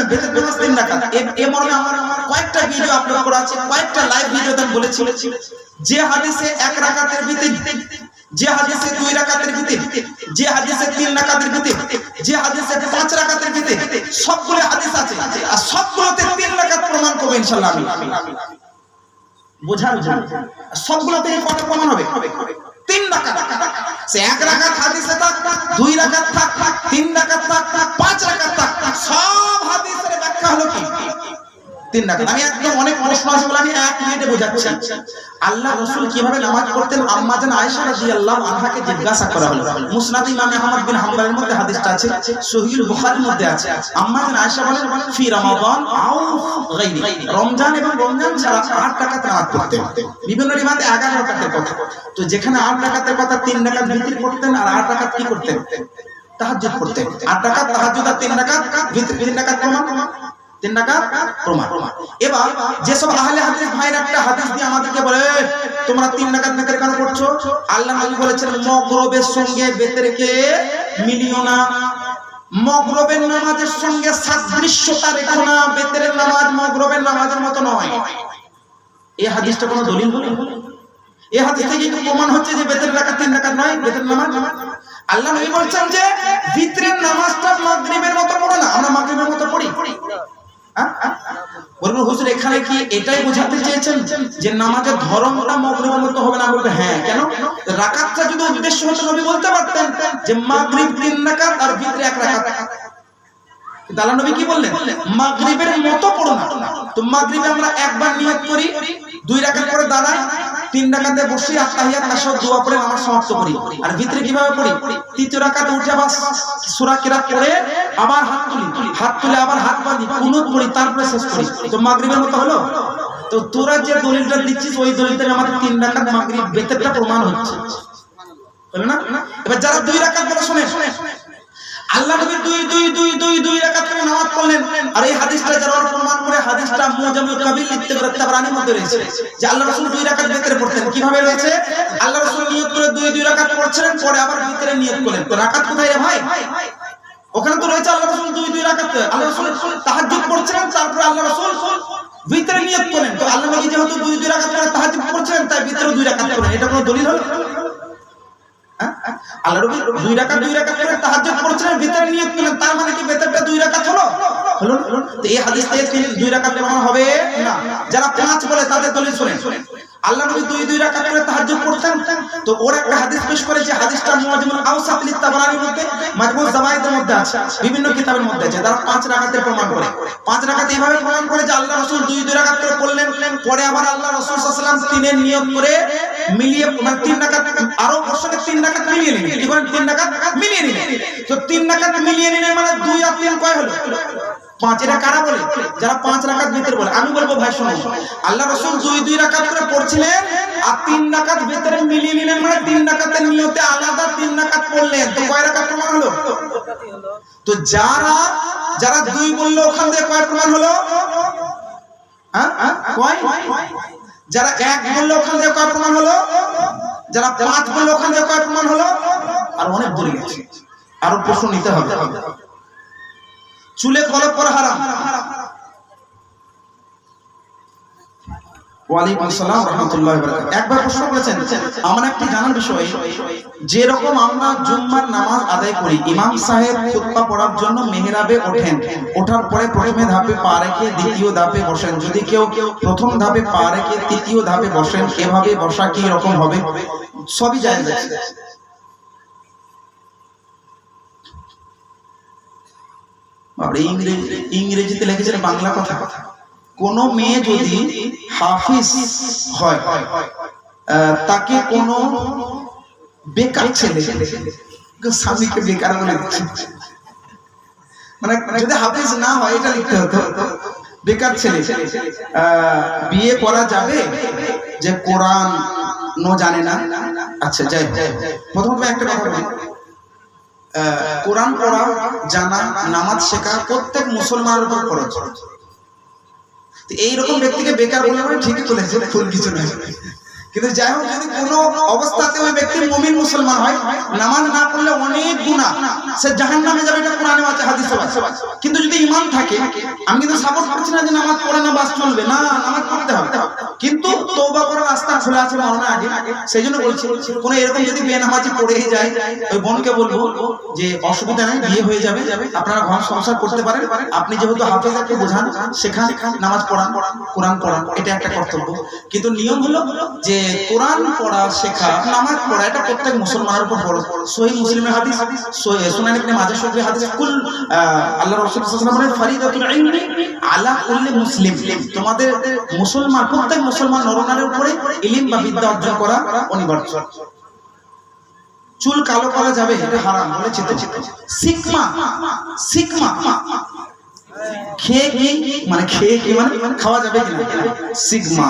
বেতের নামাজ 3 রাকাত, এই মর্মে আমার কয়েকটা ভিডিও আপলোড করা আছে, কয়েকটা লাইভ ভিডিওতে আমি বলেছি যে হাদিসে 1 রাকাতের ভিতরে, যে হাদিসে 2 রাকাতের ভিতরে, যে হাদিসে 3 রাকাতের ভিতরে, যে হাদিসে 5 রাকাতের ভিতরে, সবগুলো হাদিস আছে আর সবগুলোতে 3 রাকাত প্রমাণ করব ইনশাআল্লাহ। আমি বোঝার জন্য সবগুলোতে কত প্রমাণ হবে? 3 রাকাত। সে 1 রাকাত হাদিসে থাক, 2 রাকাত থাক, 3 রাকাত থাক, 5 রাকাত থাক, সব হাদিসের ব্যাখ্যা হলো কি? 3 রাকাত। আমি একদম অনেক প্রশ্ন আছে বলে আমি 1 মিনিটে বোঝাচ্ছি। আল্লাহ রাসূল কিভাবে নামাজ পড়তেন আম্মা জান আয়েশা রাদিয়াল্লাহু আনহাকে জিজ্ঞাসা করা হলো। মুসনাদ ইমাম আহমদ বিন হাম্বলের মধ্যে হাদিসটা আছে, সহিহ বুখারীর মধ্যে আছে। আম্মা জান আয়েশা বলেন ফি রমাদান আও গায়রি, রমজান এবং রমজান ছাড়া 8 রাকাত নামাজ পড়তেন। বিভিন্ন রিওয়ায়াতে 11 রাকাতের কথা। তো যেখানে 8 রাকাতের কথা, 3 রাকাত বিতর পড়তেন আর 8 রাকাত কি করতেন? তাহাজ্জুদ পড়তেন। 8 রাকাত তাহাজ্জুদ আর 3 রাকাত বিতর, 3 রাকাত প্রমাণ, 3 রাকাত প্রমাণ। এবার যেসব আহলে হাদিস ভাইরা একটা হাদিস দিয়ে আমাদেরকে বলে তোমরা 3 রাকাত বেতের কেন পড়ছো? আল্লাহ নবী বলেছেন মাগরিবের সঙ্গে বেতেরকে মিলিও না, মাগরিবের নামাজের সঙ্গে সাদৃশ্যতা রেখো না, বেতের নামাজ মাগরিবের নামাজের মতো নয়। এই হাদিসটা কোনো দলিল বলে? এই হাদিস থেকে কি প্রমাণ হচ্ছে যে বেতের রাকাত 3 রাকাত নয় বেতের নামাজ? আল্লাহ নবী বলছেন যে ভিতরের নামাজটা মাগরিবের মতো পড়ো না। আমরা মাগরিবের মতো পড়ি? বলবো হুজুর এখানে কি এটাই বোঝাতে চেয়েছেন যে নামাজের ধরনটা মাগরিবের মতো হবে না? বলবে হ্যাঁ। কেন? রাকাতটা যদি উদ্দেশ্য হতো নবী বলতে পারতেন যে মাগরিব 3 রাকাত আর ভিতরে 1 রাকাত। কিন্তু আল্লাহ নবী কি বললেন? মাগরিবের মতো পড়ো না। তো মাগরিবে আমরা একবার নিয়ত করি, 2 রাকাত করে দাঁড়াই, 3 রাকাতে বসি, আত্তাহিয়াত তাশাহুদ দোয়া পড়ে নামাজ সমাপ্ত করি। আর ভিতরে কিভাবে পড়ি? 3 রাকাতে উঠে আবার সূরা কিরাত পড়ে আবার হাত তুলে আবার হাত বাঁধি, কুনুত পড়ি, তারপরে শেষ করি। তো মাগরিবের মতো হলো? তো তোরা যে দলিলটা দিচ্ছিস ওই দলিলটার আমাদের 3 রাকাত মাগরিব বেতেরটা প্রমাণ হচ্ছে, হলো না? এবার যারা 2 রাকাত বলে শুনে, আল্লাহ নবী 2 রাকাত করে নামাজ পড়লেন। আর এই হাদিসটা যারা প্রমাণ করে, হাদিসটা মুজামিল কাবিল ইত্তেবারাত তাবরানির মধ্যে রয়েছে যে আল্লাহ রাসূল 2 রাকাত ভিতরে পড়তেন। কিভাবে রয়েছে? আল্লাহ রাসূল নিয়ত করে 2 রাকাত পড়ছিলেন, পরে আবার ভিতরে নিয়ত করলেন। তো রাকাত কোথায় রে ভাই? ওখানে তো রয়েছে আল্লাহ রাসূল 2 রাকাত। আল্লাহ রাসূল তাহাজ্জুদ পড়ছিলেন, তারপরে আল্লাহ রাসূল ভিতরে নিয়ত করলেন। তো আল্লাহ নবী যেহেতু 2 রাকাত করে তাহাজ্জুদ পড়ছিলেন, তাই ভিতরে 2 রাকাত করলেন। এটা কোনো দলিল হলো? আল্লাহ নবী 2 রাকাত করে তাহাজ্জুদ পড়ছিলেন, ভিতরে নিয়ত করলেন, তার মানে কি ভিতরটা 2 রাকাত হলো? হলো। তো এই হাদিস থেকে 2 রাকাত প্রমাণ হবে না। যারা 5 বলে তাদের দলিল শুনেন। আল্লাহ নবী 2 রাকাত করে তাহাজ্জুদ পড়তেন। তো ওরা একটা হাদিস পেশ করে, যে হাদিসটা মুআজ্জামুল আওসাত লিত তাবরানির মধ্যে, মাজমু যাওয়ায়েদের মধ্যে আছে, বিভিন্ন কিতাবের মধ্যে আছে। তারা 5 রাকাতের প্রমাণ করে, 5 রাকাত এইভাবে প্রমাণ করে যে আল্লাহ রাসূল 2 রাকাত করে পড়লেন, পরে আবার আল্লাহ রাসূল সাল্লাল্লাহু আলাইহি ওয়াসাল্লাম 3 এর নিয়ত করে মিলিয়ে, মানে 3 রাকাত আরো ওর সঙ্গে 3 রাকাত মিলিয়ে নিলেন। কি করেন? 3 রাকাত মিলিয়ে নিলেন। তো 3 রাকাত মিলিয়ে নিলেন মানে 2 আর 3 কয় হলো? 5। এটা কারা বলে? যারা 5 রাকাত ভিতরে বলে। আমি বলবো ভাই শুনুন, আল্লাহ রাসূল 2 রাকাত করে পড়ছিলেন আর 3 রাকাত ভিতরে মিলিয়ে নিলেন, মানে 3 রাকাতের নিয়তে আলাদা 3 রাকাত পড়লেন। তো কয় রাকাত প্রমাণ হলো? তো যারা 2 বললো ওখান থেকে কয় প্রমাণ হলো? কয়? যারা 1 বললো ওখান থেকে কয় প্রমাণ হলো? যারা 5 বললো ওখান থেকে কয় প্রমাণ হলো? আর অনেক দূরে গেছে, আরো প্রশ্ন নিতে হবে। চুলে কলপ করা হারাম। ওয়ালাইকুম আসসালাম রাহমাতুল্লাহি ওয়া বারাকাতুহু। একবার প্রশ্ন করেছেন, আমার একটি জানার বিষয়, যে রকম আমরা জুম্মার নামাজ আদায় করি, ইমাম সাহেব খুতবা পড়ার জন্য মেহরাবে ওঠেন, ওঠার পরে প্রথমে ধাপে পা রেখে দ্বিতীয় ধাপে বসেন। যদি কেউ প্রথম ধাপে পা রেখে তৃতীয় ধাপে বসেন, এভাবে বসা কি রকম হবে? সবই জায়েজ আছে। ইংরেজিতে লিখেছেন বাংলা কথা। কোন মেয়ে যদি হাফিজ হয়, তাকে কোন বেকার ছেলে, স্বামীকে বেকার বলে দিচ্ছে, মানে যদি হাফিজ না হয় এটা লিখতে হতো, বেকার ছেলে বিয়ে করা যাবে যে কোরআন জানে না? আচ্ছা যাই, প্রথমত একটা কথা বলি, কোরআন পড়া, জানা, নামাজ শেখা প্রত্যেক মুসলমানের উপর ফরজ। এইরকম ব্যক্তিকে বেকার বলে মানে ঠিকই বলেছে, ফুল কিছু নয়। কিন্তু যাই হোক, যদি কোনো অবস্থাতে ওই ব্যক্তি মুমিন মুসলমান হয়, নামাজ না পড়লে অনেক গুনাহ, সে জাহান্নামে যাবে, এটা কোরআনে আছে, হাদিসে আছে। কিন্তু যদি ঈমান থাকে, আমি কিন্তু সাপোর্ট করছি না যে নামাজ পড়ে না বাস চলবে না, নামাজ পড়তে হবে, কিন্তু তওবা করার রাস্তা খোলা আছে মরণের আগে। সেই জন্য বলছি, কোনো এরকম যদি বেনামাজি পড়েই যায়, ওই বোনকে বলবো যে অসুবিধা নেই, বিয়ে হয়ে যাবে, আপনারা ঘর সংসার করতে পারেন। আপনি যেহেতু হাফেজাকে বোঝান, সেখানে নামাজ পড়ান, কোরআন পড়ান, এটা একটা কর্তব্য। কিন্তু নিয়ম হলো যে কোরআন পড়া, শেখা, নামাজ পড়া, এটা প্রত্যেক মুসলমানের উপর ফরজ। সহিহ মুসলিমের হাদিস, সুনান ইবনে মাজাহ শরীফের হাদিস, কুল আল্লাহ রাসূল সাল্লাল্লাহু আলাইহি ওয়াসাল্লাম বলেন, ফারিদাতুল ইলমি আলা কুল্লি মুসলিম, তোমাদের মুসলমান, প্রত্যেক মুসলমান নরনারীর উপরে ইলম বা বিদ্যা অর্জন করা অনিবার্য। চুল কালো করা যাবে, এটা হারাম বলেছে তো। সিকমা খেয়ে কি মানে খাওয়া যাবে কিনা? সিগমা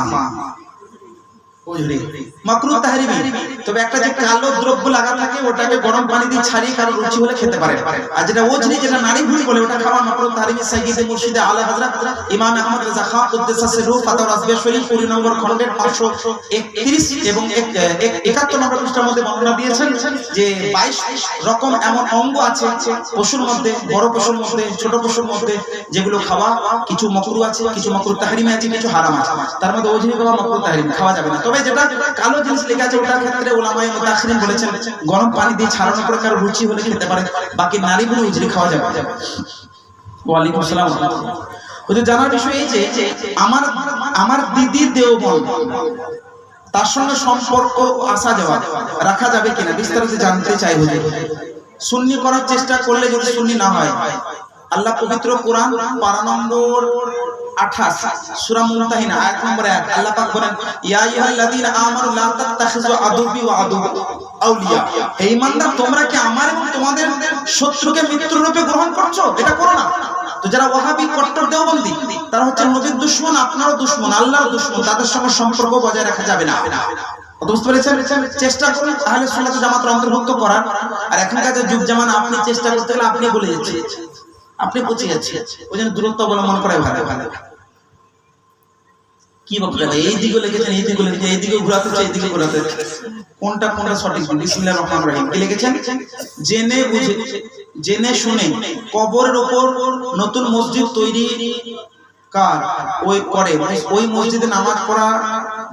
মাকরুহ তাহরিমি। তবে একটা যে কালো দ্রব্য লাগা থাকে, ওটাকে গরম পানি দিয়ে ছাড়িয়ে কারো রুচি হলে খেতে পারে। আর যেটা ওজনি, যেটা নারী ভুঁড়ি বলে, ওটা খাওয়া মাকরুহ তাহরিমি। সাইয়্যিদে মুর্শিদে আলা হযরত ইমাম আহমদ রাজা খান কুদ্দাস সিররুহু ফাতাওয়া রাসবিয়া শরীফ 20 নম্বর খণ্ডের 531 এবং 71 নম্বর পৃষ্ঠার মধ্যে বর্ণনা দিয়েছেন যে 22 রকম এমন অঙ্গ আছে পশুর মধ্যে, বড় পশুর মধ্যে, ছোট পশুর মধ্যে, যেগুলো খাওয়া কিছু মাকরুহ আছে, কিছু মাকরুহ তাহরিমি আছে, কিছু হারাম আছে। তার মধ্যে ওজনি খাওয়া মাকরুহ তাহরিমি, খাওয়া যাবে না। তবে তবে যেটা কালো জিনিস লেখা আছে ওটার ক্ষেত্রে উলামায়ে মুতাআখিরিন বলেছেন গরম পানি দিয়ে ছাড়ানোর পরে কারো রুচি হলে খেতে পারে, বাকি নারীগুলো উজরি খাওয়া যাবে। ওয়ালাইকুম আসসালাম। ওদের জানার বিষয় এই যে আমার দিদি দেওবন্দ, তার সঙ্গে সম্পর্ক আসা যাওয়া রাখা যাবে কিনা বিস্তারিত জানতে চাই হুজুর। সুন্নি করার চেষ্টা করলে যদি সুন্নি না হয়, আল্লাহ পবিত্র কোরআন পারা নম্বর 28 সূরা মুমতাহিনা আয়াত নম্বর 1 আল্লাহ পাক বলেন ইয়া আইয়ুহাল্লাযীনা আমানু লা তাত্তাখিযু আদুবি ওয়া আদুওয়া আউলিয়া, হে ঈমানদার তোমরা কি আমার এবং তোমাদের শত্রুকে মিত্র রূপে গ্রহণ করছো? এটা করো না। তো যারা ওয়াহাবি কট্টর দেওবন্দি তারা হচ্ছে নবীর দুশমন, আপনারও দুশমন, আল্লাহর দুশমন, তাদের সঙ্গে সম্পর্ক বজায় রাখা যাবে না। বুঝতে পেরেছেন? চেষ্টা করুন আহলে সুন্নাত ওয়াল জামাতের অন্তর্ভুক্ত করার। আর এখনকার যে যুগ জামানা আপনি চেষ্টা করতে গেলে আপনি বলে যাচ্ছেন, আপনি পচে যাচ্ছেন, ওই জন্য দূরত্ব অবলম্বন করাই ভালো। কি বলবেন? এই দিকে লিখেছেন, এই দিকে লিখেছেন, এই দিকে ঘোরাতে চাই, এই দিকে ঘোরাতে, কোনটা সঠিক? বিসমিল্লাহির রহমানির রহিম কি লিখেছেন? জেনে বুঝে জেনে শুনে কবরের উপর নতুন মসজিদ তৈরি কার ওই করে ওই মসজিদে নামাজ পড়া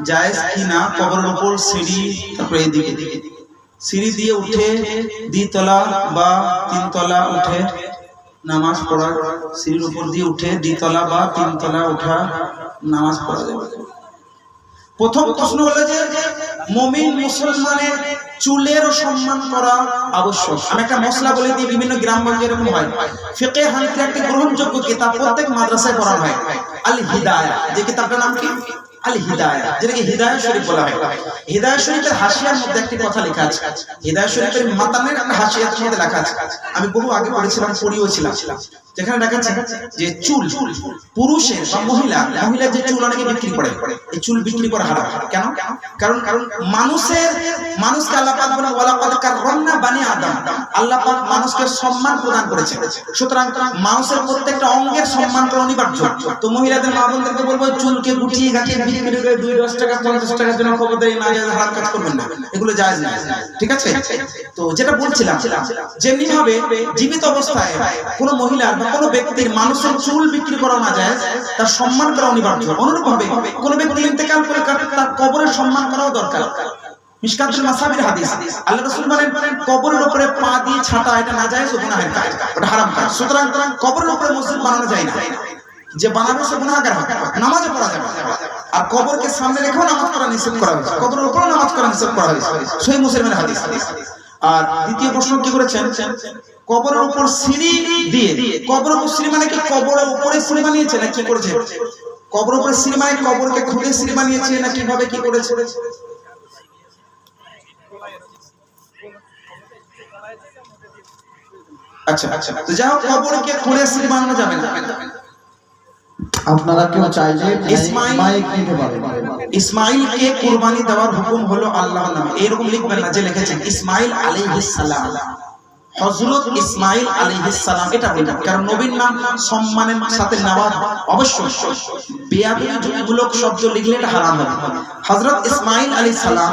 জায়েজ কিনা? কবরের উপর সিঁড়ি, তারপরে এইদিকে সিঁড়ি দিয়ে উঠে দ্বিতলা বা তিনতলা উঠে নামাজ পড়া, সিঁড়ির উপর দিয়ে উঠে দ্বিতলা বা তিনতলা উঠা নামাজ পড়া যাবে। প্রথম প্রশ্ন হলো যে মুমিন মুসলমানের চুলেরও সম্মান করা আবশ্যক। আমি একটা মশলা বলে দিই, বিভিন্ন গ্রামগঞ্জে এরকম হয়। ফিকহে হানাফির একটা গ্রহণযোগ্য কিতাব প্রত্যেক মাদ্রাসায় পড়া হয়, আল হিদায়া। যে কিতাবটার নাম কি? আল হিদায়া, যেটাকে হিদায়া শরীফ বলা হয়। হিদায়া শরীফের হাসিয়ার মধ্যে একটি কথা লেখা আছে। হিদায়া শরীফের মাতানের একটা হাসিয়ার মধ্যে লেখা আছে, আমি বহু আগে পড়েছিলাম, পড়িও ছিলাম, যেখানে লেখা আছে যে চুল পুরুষের বা মহিলার যে চুল অনেকে বিক্রি করে, এই চুল বিক্রি করা হারাম। কেন? কারণ মানুষকে আল্লাহ পাক বলেন ওয়ালাকাদ কাররামনা বানি আদম, আল্লাহ পাক মানুষকে সম্মান প্রদান করেছেন। সুতরাং মানুষের প্রত্যেকটা অঙ্গের সম্মান করা অনিবার্য। তো মহিলাদের মা বোনদেরকে বলবো চুলকে গুটিয়ে গাটিয়ে বিক্রি করে 2-10 টাকা 50 টাকার জন্য খবরদারি না জায়েজ হারাম কাজ করবেন না, এগুলো জায়েজ না। ঠিক আছে? তো যেটা বলছিলাম, যেমনি ভাবে জীবিত অবস্থায় কোনো মহিলার বা কোনো ব্যক্তির মানুষের চুল বিক্রি করা না যায়, তার সম্মান করা অনিবার্য। অনুরূপভাবে কোনো ব্যক্তি ইন্তেকাল করে তার কবরের সম্মান করাও দরকার। মিশকাতুল মাসাবির হাদিস, আল্লাহ রাসূল বলেন কবরের উপরে পা দিয়ে ছাটা এটা নাজায়েজ ও গুনাহের কাজ, ওটা হারাম কাজ। সুতরাং কবরের উপরে মসজিদ বানানো যায় না, যে বানাবে সে গুনাহগার হবে। নামাজও পড়া যাবে, আর কবরকে সামনে রেখেও নামাজ পড়া নিষেধ করা হয়েছে, কবরের উপরে নামাজ পড়া নিষেধ করা হয়েছে, সহিহ মুসলিমের হাদিস। আর দ্বিতীয় প্রশ্ন কি করেছেন? কবরের উপর সিঁড়ি দিয়ে, কবরের উপর সিঁড়ি মানে কি কবরের উপরে সিঁড়ি বানিয়েছে না কি করেছে? কবরের উপরে সিঁড়ি মানে কবরকে খুঁড়ে সিঁড়ি বানিয়েছে না কিভাবে কি করেছে? আচ্ছা, তো যাই হোক, কবরকে খুঁড়ে সিঁড়ি বানানো যাবে না। আপনারা কেউ চাইলে মাইক নিতে পারেন। ইসমাইলকে কুরবানি দেওয়ার হুকুম হলো আল্লাহর নামে, এরকম লিখবেন না যে লিখেছেন ইসমাইল আলাইহিস সালাম, হযরত ইসমাইল আলাইহিস সালাম এটা বলবেন, কারণ নবীর নাম সম্মানের সাথে নেওয়া অবশ্যই। বেয়াদবিমূলক শব্দ লিখলে এটা হারাম হবে। হযরত ইসমাইল আলাইহিস সালাম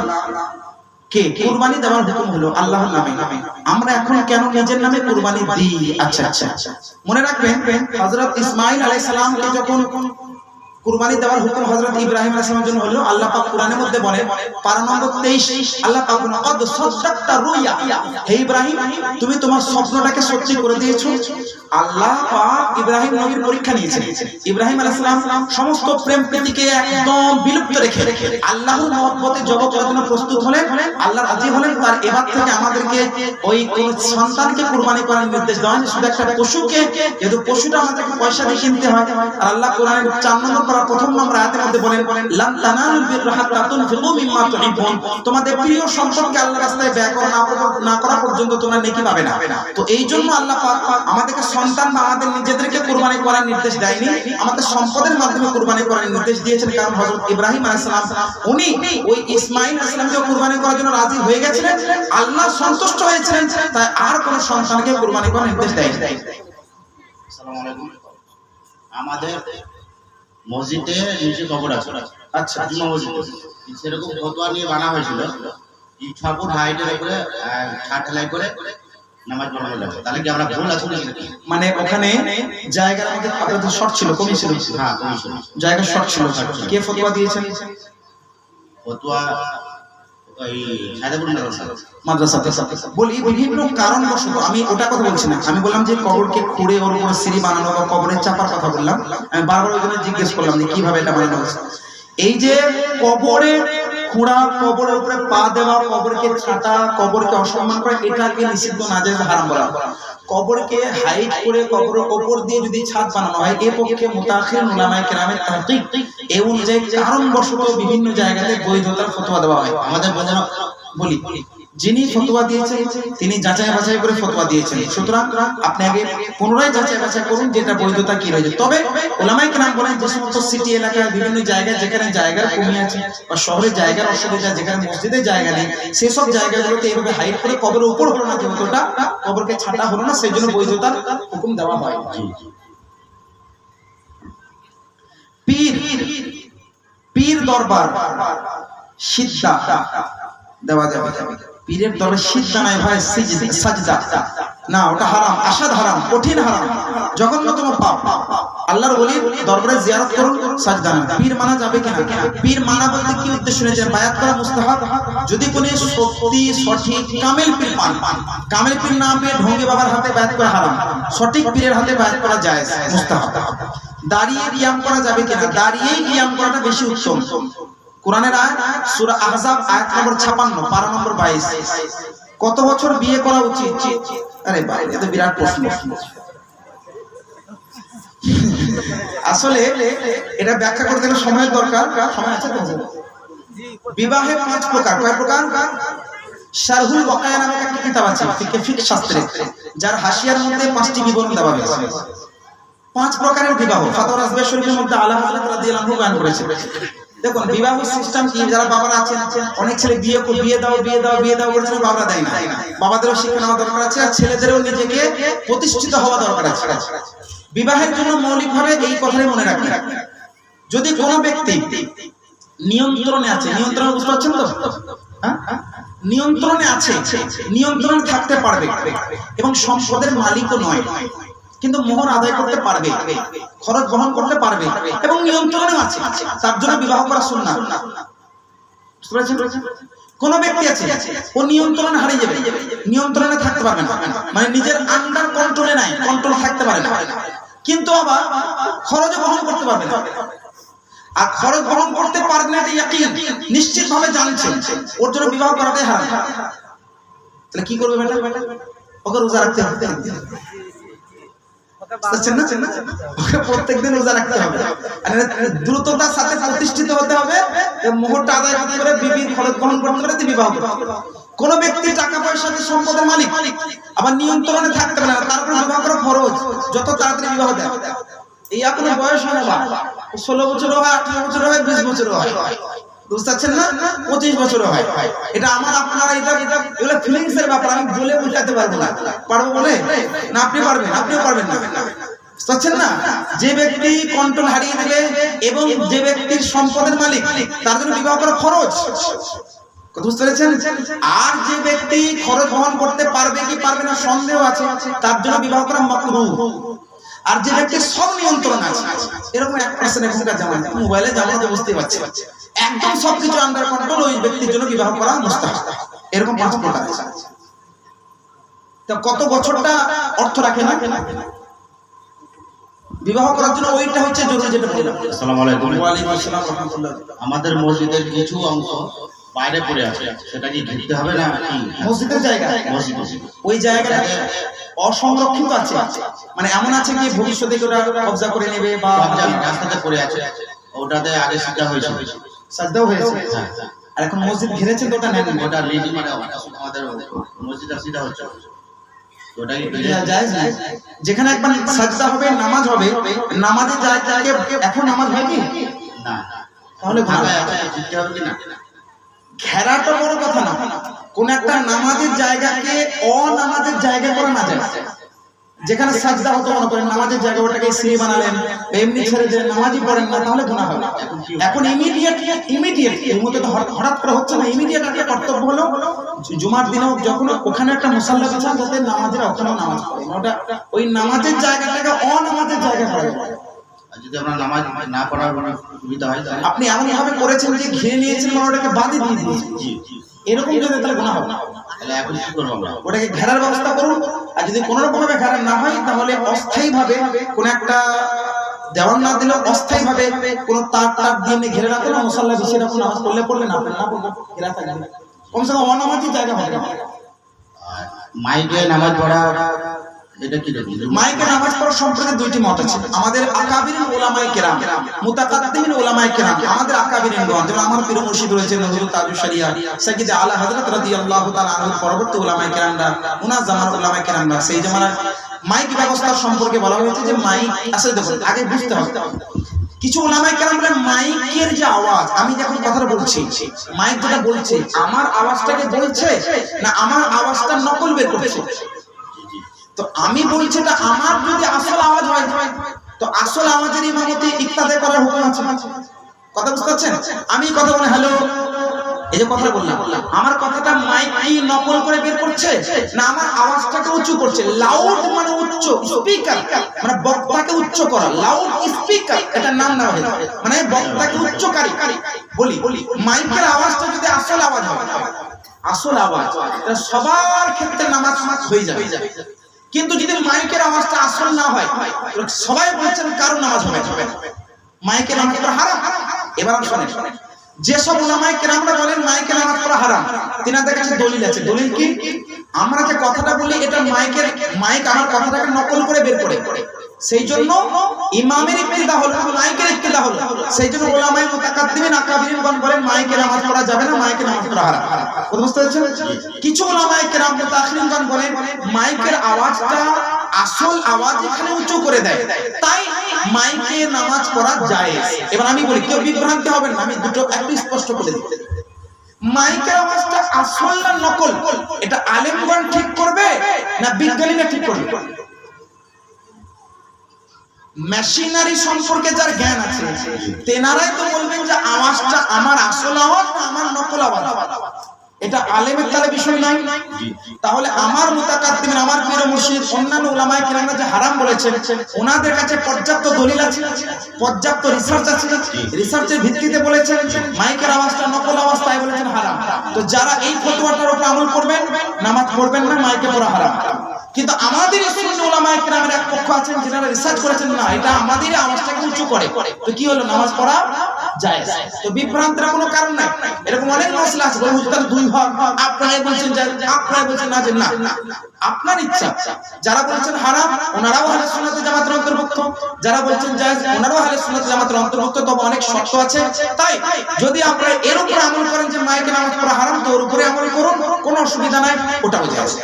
কে কুরবানি দেওয়ার হুকুম হলো আল্লাহর নামে। আমরা এখন কেন নিজের নামে কুরবানি দিই? আচ্ছা, মনে রাখবেন হযরত ইসমাইল আলাইহিস সালামকে যখন কুরবানি দেওয়ার হুকুম হযরত ইব্রাহিম আলাইহিস সালামের জন্য হলো, আল্লাহ পাক কোরআনের মধ্যে বলেন পারা নম্বর 23 আল্লাহ পাক বলেন কদ সাদাক্তা রুয়া, হে ইব্রাহিম তুমি তোমার স্বপ্নটাকে সত্যি করে দিয়েছো। আল্লাহ পাক ইব্রাহিম নবীর পরীক্ষা নিয়েছেন। ইব্রাহিম আলাইহিস সালাম সমস্ত প্রেম প্রীতিকে একদম বিলুপ্ত রেখে আল্লাহর মহব্বতে জবাব করার জন্য প্রস্তুত হলেন, আল্লাহ রাজি হলেন। তার এবার থেকে আমাদেরকে ওই কোন সন্তানকে কুরবানি করার নির্দেশ দেওয়া হয়নি, শুধু একটা পশুকে, যেহেতু পশুটা আমাদেরকে পয়সা দিয়ে কিনতে হয়। আর আল্লাহ কোরআনের 4 নম্বর প্রথম নম্বর আয়াতের মধ্যে বলেন লান তানালুল বিররা হাত্তা তুনফিকু মিম্মা তুহিব্বুন, তোমাদের প্রিয় সম্পদকে আল্লাহর রাস্তায় ব্যয় না করা পর্যন্ত তোমরা নেকি পাবে না। তো এই জন্য আল্লাহ পাক আমাদেরকে সন্তান বা আমাদের নিজেদেরকে কুরবানি করার নির্দেশ দেয়নি, আমাদের সম্পদের মাধ্যমে কুরবানি করার নির্দেশ দিয়েছেন। কারণ হযরত ইব্রাহিম আলাইহিস সালাম উনি ওই ইসমাইল আলাইহিস সালামকে কুরবানি করার জন্য রাজি হয়ে গেছিলেন, আল্লাহ সন্তুষ্ট হয়েছিলেন, তাই আর কোন সন্তানকে কুরবানি করার নির্দেশ দেয়নি। আসসালামু আলাইকুম। আমাদের মসজিদে নিচে কবর আছে, আচ্ছা, জুমা মসজিদ, সেরকম ফতোয়া নিয়ে বানা হয়েছিল 6 ফুট হাইটের উপরে ছাদ ঢালাই করে নামাজ পড়ানো যাবে। তাহলে কি আমরা ভুল আছি নাকি? মানে ওখানে জায়গার মধ্যে আপনাদের শর্ট ছিল, কমি ছিল? হ্যাঁ, কমি ছিল, জায়গা শর্ট ছিল। কে ফতোয়া দিয়েছেন? ফতোয়া ওই সাইদাপুর মাদ্রাসাতে বলি বিভিন্ন কারণবশত, আমি ওটা কথা বলছি না, আমি বললাম যে কবরকে খুঁড়ে ওর উপরে সিঁড়ি বানানো বা কবরের চাপার কথা বললাম। আমি বারবার ওই জন্য জিজ্ঞেস করলাম যে কিভাবে এটা বানানো হয়েছে। এই যে কবরে খুঁড়া, কবরের উপরে পা দেওয়া, কবরকে ছাটা, কবরকে অসম্মান করা, এটাকে নিষিদ্ধ, নাজেজ, হারাম বলা। কবরকে হাইট করে কবরের উপর দিয়ে যদি ছাদ বানানো হয়, এ পক্ষে মুতাখির উলামায়ে কেরামের তাহকিক এই অনুযায়ী কারণবশত বিভিন্ন জায়গাতে বৈধতার ফতোয়া দেওয়া হয়। আমাদের বলি যিনি ফতোয়া দিয়েছেন তিনি যাচাই বাছাই করে ফতোয়া দিয়েছেন, সুতরাং আপনি আগে পুনরায় যাচাই বাছাই করুন যে এটা বৈধতা কি রয়েছে। তবে উলামায়ে কেরাম বলেন যে সমস্ত সিটি এলাকায় বিভিন্ন জায়গায় যেখানে জায়গার কমি আছে বা শহরে জায়গার অসুবিধা, যেখানে মসজিদের জায়গা নেই, সেসব জায়গাগুলোতে এইভাবে হাইট করে কবরের উপর হলো না, যেহেতু ওটা কবরকে ছাটা হলো না, সেই জন্য বৈধতার হুকুম দেওয়া হয়। পীর দরবার সিজদা দেওয়া যাবে? পীরের দরবারে সিজদা নাই ভাই, সাজদা না, ওটা হারাম, আসাদ হারাম, কঠিন হারাম, জঘন্যতম পাপ। আল্লাহর ওলির দরবারে জিয়ারত করুন, সাজদা না। পীর মানা যাবে কিনা? পীর মানা বলতে কি উদ্দেশ্য নিয়েছে? বায়াত করা মুস্তাহাব, যদি কোনো সত্যি সঠিক কামেল পীর পান, কামেল পীর না পেয়ে ঢঙ্গি বাবার হাতে বায়াত করা হারাম, সঠিক পীরের হাতে বায়াত করা জায়েজ, মুস্তাহাব। দাঁড়িয়ে কিয়াম করা যাবে কিনা? দাঁড়িয়েই কিয়াম করাটা বেশি উত্তম। কোরআনের আয়াত সূরা আহজাব আয়াত নম্বর 56 পারা নম্বর 22। কত বছর বিয়ে করা উচিত? আরে ভাই এটা বিরাট প্রশ্ন। আসলে এটা ব্যাখ্যা করতে গেলে সময়ের দরকার, সময় আছে তো? বিবাহে 5 প্রকার। কয় প্রকার? শারহুল ওয়াকায়া নামে একটা কিতাব আছে ফিকহ শাস্ত্রে, যার হাসিয়ার মধ্যে 5টি বিবরণ দেওয়া হয়েছে। 5 প্রকারের বিবাহ ফাতোয়া রাজবিয়া শরীফের মধ্যে আলা হযরত রাদিয়াল্লাহু আনহু বয়ান করেছে। দেখুন বিবাহ সিস্টেম কি, যারা বাবারা আছেন অনেক ছেলে বিয়ে দাও বলছেন, বাবারা দেয় না। বাবাদেরও শিক্ষা নেওয়া দরকার আছে, আর ছেলেদেরও নিজেকে প্রতিষ্ঠিত হওয়া দরকার আছে। বিবাহের জন্য মৌলিকভাবে এই কথাই মনে রাখবেন, যদি কোনো ব্যক্তি নিয়ন্ত্রণে আছে, নিয়ন্ত্রণ বুঝতে পারছেন তো? হ্যাঁ, নিয়ন্ত্রণে আছে, নিয়ন্ত্রণ থাকতে পারবে এবং সম্পদের মালিকও নয়, কিন্তু মোহর আদায় করতে পারবে, খরচ বহন করতে পারবে এবং নিয়ন্ত্রণেও আছে, তার জন্য বিবাহ করা সুন্নাহ। কোন ব্যক্তি আছে ও নিয়ন্ত্রণ হারিয়ে যাবে, নিয়ন্ত্রণে থাকতে পারবে না, মানে নিজের আন্ডার কন্ট্রোলে নাই, কন্ট্রোল থাকতে পারে না, কিন্তু আবার খরচ বহন করতে পারবে না। আর খরচ বহন করতে পারবে না, এটা ইয়াকিন, নিশ্চিতভাবে জানছেন, ওর জন্য বিবাহ করাটাই হারাম। তাহলে কি করবে বেটা? ওকে রোজা রাখতে হবে, প্রত্যেকদিন রোজা রাখতে হবে, দ্রুততার সাথে প্রতিষ্ঠিত হতে হবে, মোহরটা আদায় করতে করে বিবির খরচ বহন করতে করে বিবাহ করতে হবে। কোন ব্যক্তি টাকা পয়সা সম্পদের মালিক আবার নিয়ন্ত্রণে থাকতে পারে না, তারপরে বিবাহ করা ফরজ, যত তাড়াতাড়ি বিবাহ দেয়। এই এখনো বয়স হয় না, 16 বছরও হয়, 18 বছরও হয়, 20 বছরও হয়, বুঝতে পারছেন না? 25 বছরও হয়। এটা আমার আপনারা এগুলো ফিলিংস এর ব্যাপার, আমি বলে বোঝাতে পারবো না। পারবো বলে না? আপনি পারবেন, আপনিও পারবেন না, বুঝছেন না? যে ব্যক্তি কন্ট্রোল হারিয়ে দেবে এবং যে ব্যক্তির সম্পদের মালিক, তার জন্য বিবাহ করা খরচ, বুঝতে পেরেছেন? আর যে ব্যক্তি খরচ বহন করতে পারবে কি পারবে না সন্দেহ আছে, তার জন্য বিবাহ করা মাকরুহ। আর যে ব্যক্তি সব নিয়ন্ত্রণ আছে, এরকম 1% এখনকার জামানায়, মোবাইলে জামানাতে বুঝতে পারছি, একদম সবকিছু আন্ডার কন্ট্রোল, ওই ব্যক্তির জন্য বিবাহ করা মুস্তাহাব। এরকম 5 প্রকার আছে। তো কত বছরটা অর্থ রাখে না বিবাহ করার জন্য, ওইটা হচ্ছে জরুরি যেটা বললাম। আসসালামু আলাইকুম। ওয়া আলাইকুম আসসালাম ওয়া রাহমাতুল্লাহ। আমাদের মসজিদের কিছু অংশ বাইরে পড়ে আছে, সেটা কি ঘিরতে হবে না কি? মসজিদের জায়গা, মসজিদ ওই জায়গাটাকে অসংরক্ষিত আছে, মানে এমন আছে কি ভবিষ্যতে ওটা কবজা করে নেবে বা রাস্তাতে পড়ে আছে, ওটাতে আগে সিজদা হয়েছে, সাজদাও হয়েছে, আর এখন মসজিদ ঘিরেছে তো ওটা নেন, ওটা লিডি, মানে আমাদের মসজিদটা সিজদা হচ্ছে, ওটাই জায়েজ না। যেখানে একবার সাজদা হবে, নামাজ হবে, নামাজের জায়গাকে এখন নামাজ হয় কি না, তাহলে ভালো আছে ঘিরতে হবে কি না? ঘেরাটা বড় কথা না, কোন একটা নামাজের জায়গাকে অনামাজের জায়গা করা না যায়। যেখানে সাজদা হতো মনে করেন নামাজের জায়গা, ওটাকে সিঁড়ি বানালেন, এমনি ছেড়ে দিলেন, নামাজই পড়েন না, তাহলে গুনাহ হবে। এখন ইমিডিয়েট এর মধ্যে তো হঠাৎ করে হচ্ছে না, ইমিডিয়েট একটা কর্তব্য হলো জুমার দিনেও যখন ওখানে একটা মুসাল্লা বিছান, যাতে নামাজের ওখানেও নামাজ পড়ে, ওটা ওই নামাজের জায়গাটাকে অনামাজের জায়গা করা যায়। আর যদি আমরা নামাজ না পড়ার সুবিধা হয় তাহলে আপনি এমন ভাবে করেছেন যে ঘিরে নিয়েছেন মানে ওটাকে বাদই দিয়ে দিয়েছেন, জি এরকম যদি তাহলে গুনাহ হবে। তাহলে এখন কি করবো আমরা? ওটাকে ঘেরার ব্যবস্থা করুন, আর যদি কোনো রকম ভাবে ঘেরা না হয় তাহলে অস্থায়ী ভাবে কোন একটা দেওয়াল না দিলেও অস্থায়ী ভাবে কোন তার দিয়ে ঘিরে রাখুন, মুসাল্লা বিছিয়ে রাখুন, নামাজ পড়লে পড়লে না পড়লে না পড়লে ঘেরা থাকবে, কমসে কম অনামাজি জায়গা হবে। আর মাইকে নামাজ পড়া এটা কি রকম? মাইকে নামাজ পড়ার সম্পর্কে দুইটি মত আছে। আমাদের আকাবিরিন উলামায়ে কেরাম, মুতাকাদ্দিমিন উলামায়ে কেরাম, আমাদের আকাবিরিনগণ, যেমন আমার পীর মুর্শিদ রয়েছে নজরুল তাজুল শরিয়া সাইয়্যিদ আলা হযরত রাদিয়াল্লাহু তাআলা আনহু, পরবর্তী উলামায়ে কেরামরা, উনার জামানার উলামায়ে কেরামরা, সেই জামানার মাইক ব্যবস্থার সম্পর্কে বলা হয়েছে যে মাইক আসলে দেখুন আগে বুঝতে হবে, কিছু উলামায়ে কেরাম বলেন মাইকের যে আওয়াজ, আমি যখন কথা বলছি মাইক যেটা বলছে আমার আওয়াজটাকে বলছে না আমার আওয়াজটা নকল বের করছে। তো আমি বলছি এটা আমার যদি আসল আওয়াজ হয় তো আসল আওয়াজের ইমামতি ইক্তাদা করার হুকুম আছে। কথা বুঝতে পারছেন? আমি কথা বলে হ্যালো, এই যে কথা বললাম, আমার কথাটা মাইক কি নকল করে বের করছে না আমার আওয়াজটাকে উঁচু করছে? লাউড মানে উচ্চ, স্পিকার মানে বক্তাকে উচ্চ করা, লাউড স্পিকার এটার নাম না হয় মানে বক্তাকে উচ্চকারী বলি। মাইকের আওয়াজটা যদি আসল আওয়াজ হয়, আসল আওয়াজ এটা সবার ক্ষেত্রে নামাজ হয়ে যাবে। কিন্তু যদি মাইকের আওয়াজটা আসল না হয়, সবাই বলছেন কারণ নামাজ হবে, মাইকের নামাজ পড়া হারাম। এবার শুনেন, যেসব উলামায়ে কেরামরা বলেন মাইকের নামাজ পড়া হারাম, তিনাদের কাছে দলিল আছে। দলিল কি? আমরা যে কথাটা বলি এটা মাইক আমার কথাটাকে নকল করে বের করে, সেই জন্য ইমামের ইক্তিদা হলো, মাইকের ইক্তিদা হলো। সেই জন্য উলামায়ে মুতাকাদ্দিমিন আকাবিরিনগণ বলেন মাইকের নামাজ পড়া যাবে না, মাইকের নামাজ পড়া হারাম। কথা বুঝতে পেরেছেন? কিছু উলামায়ে কেরাম মুতাআখিরিনগণ বলেন মাইকের আওয়াজটা আসল আওয়াজ এখানে উঁচু করে দেয়, তাই মাইকে নামাজ পড়া জায়েজ। এবার আমি বলি, কেউ বিভ্রান্তি হবে না, আমি দুটো একটু স্পষ্ট করে দিই। মাইকের আওয়াজটা আসল না নকল এটা আলেমগণ ঠিক করবে না বিজ্ঞানীরা ঠিক করবে? মেশিনারি সম্পর্কে যার জ্ঞান আছে তেনারাই তো বলবেন যে আওয়াজটা আমার আসল আওয়াজ না আমার নকল আওয়াজ। এটা আলেমের তাহলে বিষয় নয়। তাহলে আমার মুতাকাদ্দিমিন, আমার পীর মুর্শিদ, অন্যান্য উলামায়ে কেরামরা যে হারাম বলেছেন ওনাদের কাছে পর্যাপ্ত দলিল আছে, পর্যাপ্ত রিসার্চ আছে, রিসার্চের ভিত্তিতে বলেছেন মাইকের আওয়াজটা নকল আওয়াজ, তাই বলেছেন হারাম। তো যারা এই ফতোয়াটার উপর আমল করবেন নামাজ পড়বেন না, মাইকে পড়া হারাম। কিন্তু আমাদের সুন্নি উলামায়ে কেরামের এক পক্ষ আছেন যারা রিসার্চ করেছেন না এটা আমাদের আওয়াজটাকে উঁচু করে, তো কি হলো নামাজ পড়া জায়েজ। তো বিভ্রান্তির কোনো কারণ নাই। এরকম অনেক মাসলা আছে, বলে হুজুর দুই ভাগ, আপনারাই বলছেন জায়েজ, আপনারাই বলছেন না, যে না আপনার ইচ্ছা। যারা বলছেন হারাম ওনারাও আহলে সুন্নাত জামাতের অন্তর্ভুক্ত, যারা বলছেন জায়েজ ওনারাও আহলে সুন্নাত জামাতের অন্তর্ভুক্ত। তবে অনেক শর্ত আছে, তাই যদি আপনারা এর উপর আমল করেন যে মাইকে নামাজ পড়া হারাম, তো ওর উপরে আমল করুন, কোনো অসুবিধা নাই, ওটাও জায়েজ।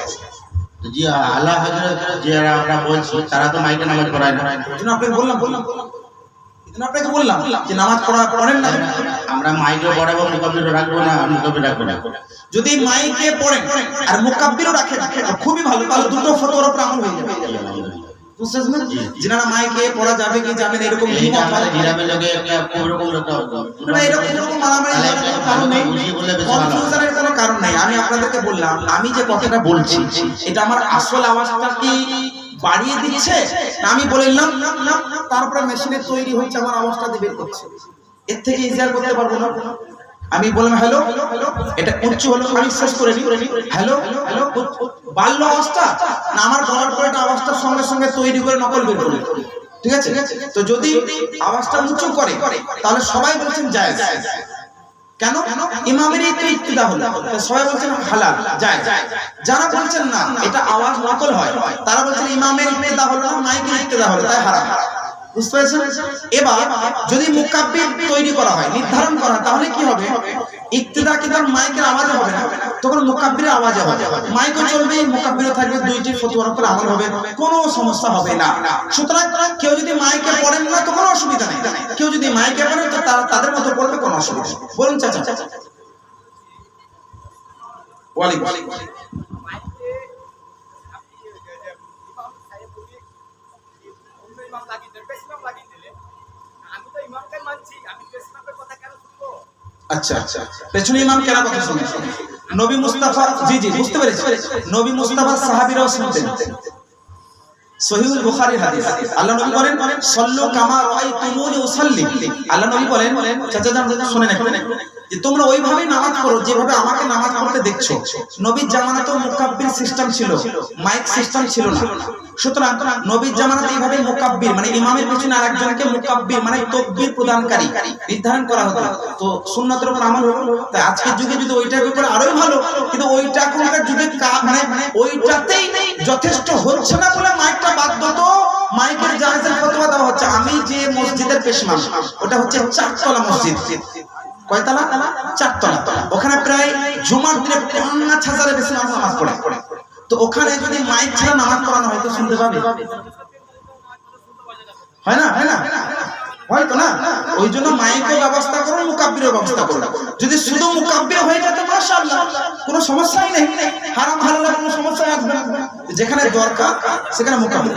জি আলা হযরত যারা আমরা বলছি তারা তো মাইকে নামাজ পড়ায় না। এজন্য আপনাকে বললাম যে নামাজ পড়া পড়েন না, আমরা মাইকে পড়াবো, মুকাব্বিরও রাখবো না, মুকাব্বির রাখবো না। যদি মাইকে পড়েন আর মুকাব্বিরও রাখেন খুবই ভালো, তাহলে দুটো ফতোয়ার উপর আমল হয়ে যাবে। বুঝছেন না? যিনারা মাইকে পড়া যাবে কি যাবে না এরকম এই আমাদের গ্রামের লোকে কোন রকম না, এরকম মারামারি করার কারণ নেই, কনফিউশনের কোনো কারণ নাই। আমি আপনাদেরকে বললাম, আমি যে কথাটা বলছি এটা আমার আসল আওয়াজটা কি বাড়িয়ে দিচ্ছে না আমি বললাম না তারপরে মেশিনে তৈরি হচ্ছে আমার আওয়াজটা দিয়ে বের করছে, এর থেকে ইজিয়ার করতে পারবো না। আমি বললাম হ্যালো, এটা উচ্চ হলো, আমি শেষ করে নিই হ্যালো হ্যালো, বাড়লো আওয়াজটা না আমার বলার পরে এটা আওয়াজটার সঙ্গে সঙ্গে তৈরি করে নকল বের করবে, ঠিক আছে? তো যদি আওয়াজটা উঁচু করে তাহলে সবাই বলছেন জায়েজ। কেন? ইমামের ইক্তিদা হলো, সবাই বলছেন হালাল জায়েজ। যারা বলছেন না এটা আওয়াজ নকল হয় তারা বলছেন ইমামের ইক্তিদা হলো না, মাইকের ইক্তিদা হলো, তাই হারাম। বুঝতে পেরেছেন? এবার যদি মুকাব্বির তৈরি করা হয়, নির্ধারণ করা, তাহলে কি হবে? ইক্তিদা কি তার মাইকের আওয়াজে হবে না, তখন মুকাব্বিরের আওয়াজে হবে। মাইকও চলবে, মুকাব্বিরও থাকবে, দুইটি ফতোয়ার উপর আমল হবে, কোনো সমস্যা হবে না। সুতরাং কেউ যদি মাইকে পড়েন না তো কোনো অসুবিধা নেই, কেউ যদি মাইকে পড়েন তো তাদের মতো পড়বে, কোনো অসুবিধা নেই। বলুন চাচা। ওয়ালাইকুম আসসালাম। আচ্ছা আচ্ছা, পেছনে ইমাম কেন কথা শুনছেন? নবী মুস্তাফা, জি জি বুঝতে পেরেছি, নবী মুস্তাফা সাহাবীরাও শুনতেন, সহিহুল বুখারী হাদিস, আল্লাহ নবী বলেন সাল্লু কামা রাআইতুমুনি উসাল্লি। আল্লাহ নবী বলেন, চাচা জান শুনেন একটু, যে তোমরা ওইভাবেই নামাজ পড়ো যেভাবে আমাকে নামাজ পড়তে দেখছো। নবীর জামানাতেও মুকাব্বির সিস্টেম ছিল, মাইক সিস্টেম ছিল না। সুতরাং নবীর জামানাতে এইভাবে মুকাব্বির মানে ইমামের পিছনে আরেকজনকে মুকাব্বির মানে তাকবীর প্রদানকারী নির্ধারণ করা হতো। তো সুন্নাতের উপর আমল হলো। তাই আজকের যুগে যদি ওইটার উপর আরোই ভালো, কিন্তু ওইটা এখনকার যুগে মানে ওইটাতেই যথেষ্ট হচ্ছে না বলে মাইকটা বাধ্য, তো মাইকের জায়েজের ফতোয়া দেওয়া হচ্ছে। আমি যে মসজিদের পেশমাম, ওটা হচ্ছে 4 তলা মসজিদ। কয়তলা? 4 তলা। ওখানে প্রায় জুমার দিনে 5000-এর বেশি নামাজ পড়ে। তো ওখানে যদি মাইক ছাড়া নামাজ পড়ানো হয় তো শুনতে পাবে? হয় না? হয়তো না। ওই জন্য মাইকের ব্যবস্থা করুন, মুকাব্বিরের ব্যবস্থা করুন। যদি শুধু মুকাব্বির হয়ে যেত মাশাআল্লাহ, কোনো সমস্যাই নেই, হারাম হালালের কোনো সমস্যা আসবে না। যেখানে দরকার সেখানে মুকাব্বির।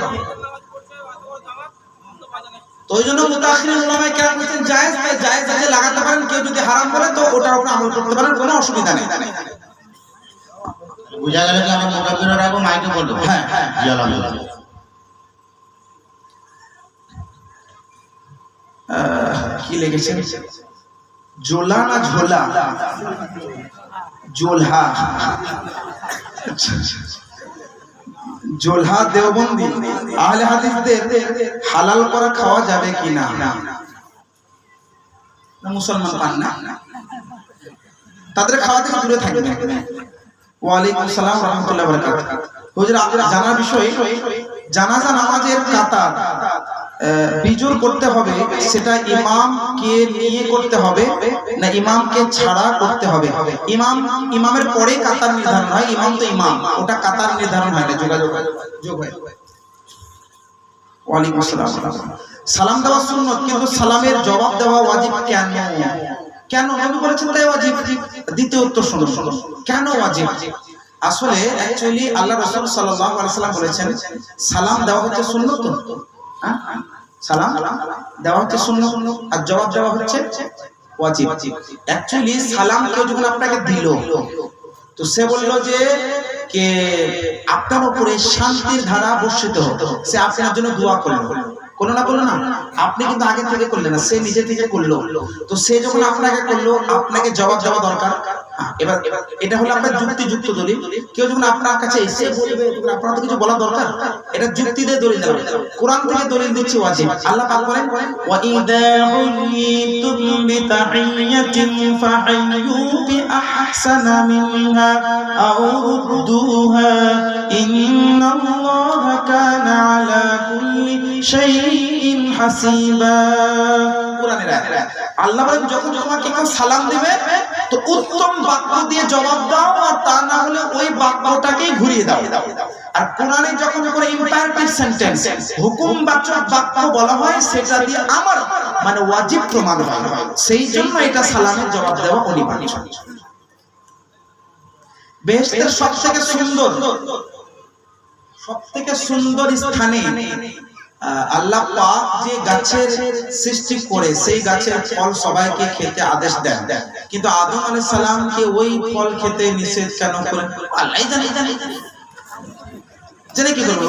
তো ওই জন্য মুতাআখিরিন উলামায়ে কেরাম বলেছেন জায়েজ, তাই জায়েজ আছে লাগাতে পারেন। কেউ যদি হারাম বলে তো ওটার উপর আমল করতে পারেন, কোনো অসুবিধা নেই। বুঝা গেল যে আমরা মুকাব্বিরের আগে মাইকে বলবো। হ্যাঁ, জি আলহামদুলিল্লাহ। কি লিখেছেন? জোলা না ঝোলা? জোলহা। জোলহা দেওবন্দি আহলে হাদিসদের হালাল করা খাওয়া যাবে কিনা? না, মুসলমান পান না, তাদের খাওয়া থেকে দূরে থাকবে। ওয়ালাইকুম আসসালাম ওয়া রাহমাতুল্লাহি ওয়া বারাকাতুহু। হুজুর, আপনারা জানার বিষয়, জানাজা নামাজের কাতার বিজোড় করতে হবে, সেটা ইমামকে নিয়ে করতে হবে না ইমামকে ছাড়া করতে হবে? ইমামের পরে কাতার নির্ধারণ হয়। ইমাম তো ইমাম, ওটা কাতার নির্ধারণ হয় না, যোগাযোগ হয়। ওয়ালাইকুম আসসালাম। সালাম দেওয়া সুন্নত, কিন্তু সালামের জবাব দেওয়া ওয়াজিব কেন? নবী বলেছেন তাই ওয়াজিব। দ্বিতীয় উত্তর শুনুন, কেন ওয়াজিব? আসলে অ্যাকচুয়ালি আল্লাহ রাসূল সাল্লাল্লাহু আলাইহি ওয়াসাল্লাম বলেছেন সালাম দেওয়া হচ্ছে সুন্নত। সালাম দেওয়া হচ্ছে সুন্নত আর জবাব দেওয়া হচ্ছে ওয়াজিব। অ্যাকচুয়ালি সালাম কেউ যখন আপনাকে দিল, তো সে বলল যে কে আপনার উপরে শান্তির ধারা বর্ষিত হোক, সে আপনার জন্য দোয়া করলো না, আপনি কিন্তু আগে থেকে করলেন না, সে নিজে থেকে করলো। তো সে যখন আপনাকে করলো, আপনাকে জবাব দেওয়া দরকার। এবার এটা হলো আপনার যুক্তিযুক্ত দলিল। কেউ যখন আপনার কাছে এসে বলবে, আপনার তো কিছু বলা দরকার, এটা যুক্তি দিয়ে দলিল দেওয়া। কোরআন থেকে দলিল দিচ্ছে ওয়াজিব। আল্লাহ পাক বলেন ওয়া ইযা হুয়িতুম বিতাহিয়াতিন ফাহাইয়ু বিআহসানা মিনহা আও রুদ্দুহা ইন্নাল্লাহা কানা আলা কুল্লি শাইইন হাসিবা। কোরআনের আয়াত। আল্লাহ বলেন যখন তোমাকে কেউ সালাম দিবে তো উত্তম বাক্য দিয়ে জবাব দাও, আর তা না হলে ওই বাক্যটাকেই ঘুরিয়ে দাও। আর কোরআনে যখন করে ইম্পারেটিভ সেন্টেন্স, হুকুমবাচক বাক্য বলা হয়, সেটা দিয়ে আমার মানে ওয়াজিব প্রমাণ হয়। সেই জন্য এটা সালামের জবাব দেওয়া অনিবার্য। বেহেশতের সবথেকে সুন্দর স্থানে আল্লাহ পাক যে গাছের সৃষ্টি করে, সেই গাছের ফল সবাইকে খেতে আদেশ দেন, কিন্তু আদম আলাইহিস সালামকে ওই ফল খেতে নিষেধ কেন করেন? আল্লাহই জানে। জেনে কি করবো?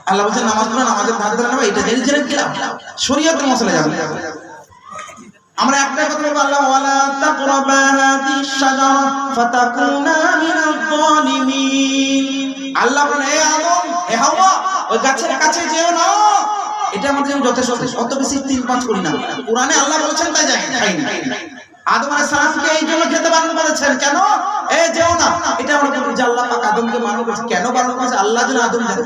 আল্লাহ বলছেন নামাজ পড়ো, নামাজের ভাগ ধরে নেবো, এটা জেনে গেলাম শরীয়তের মশলা যাবে। আমরা একটাই কথা বলবো, আল্লাহ ওয়ালা তাকরাবা হাদিস শাজারা ফাতাকুনা মিনাজ জালিমিন। আল্লাহ বলে হে আদম, হে হাওয়া, ওই গাছের কাছে যেও না। এটা আমাদের জন্য যথেষ্ট। অত বেশি 3-5 করি না। কোরআনে আল্লাহ বলেছেন তাই যাই খাইনি। আদম আলাইহিস সালামকে এই জন্য খেতে বারণ করেছেন, কেন? এই যেও না। এটা আমরা বলি যে আল্লাহ পাক আদমকে বারণ করেছে, কেন বারণ করেছে? আল্লাহ যেন আদম জানে।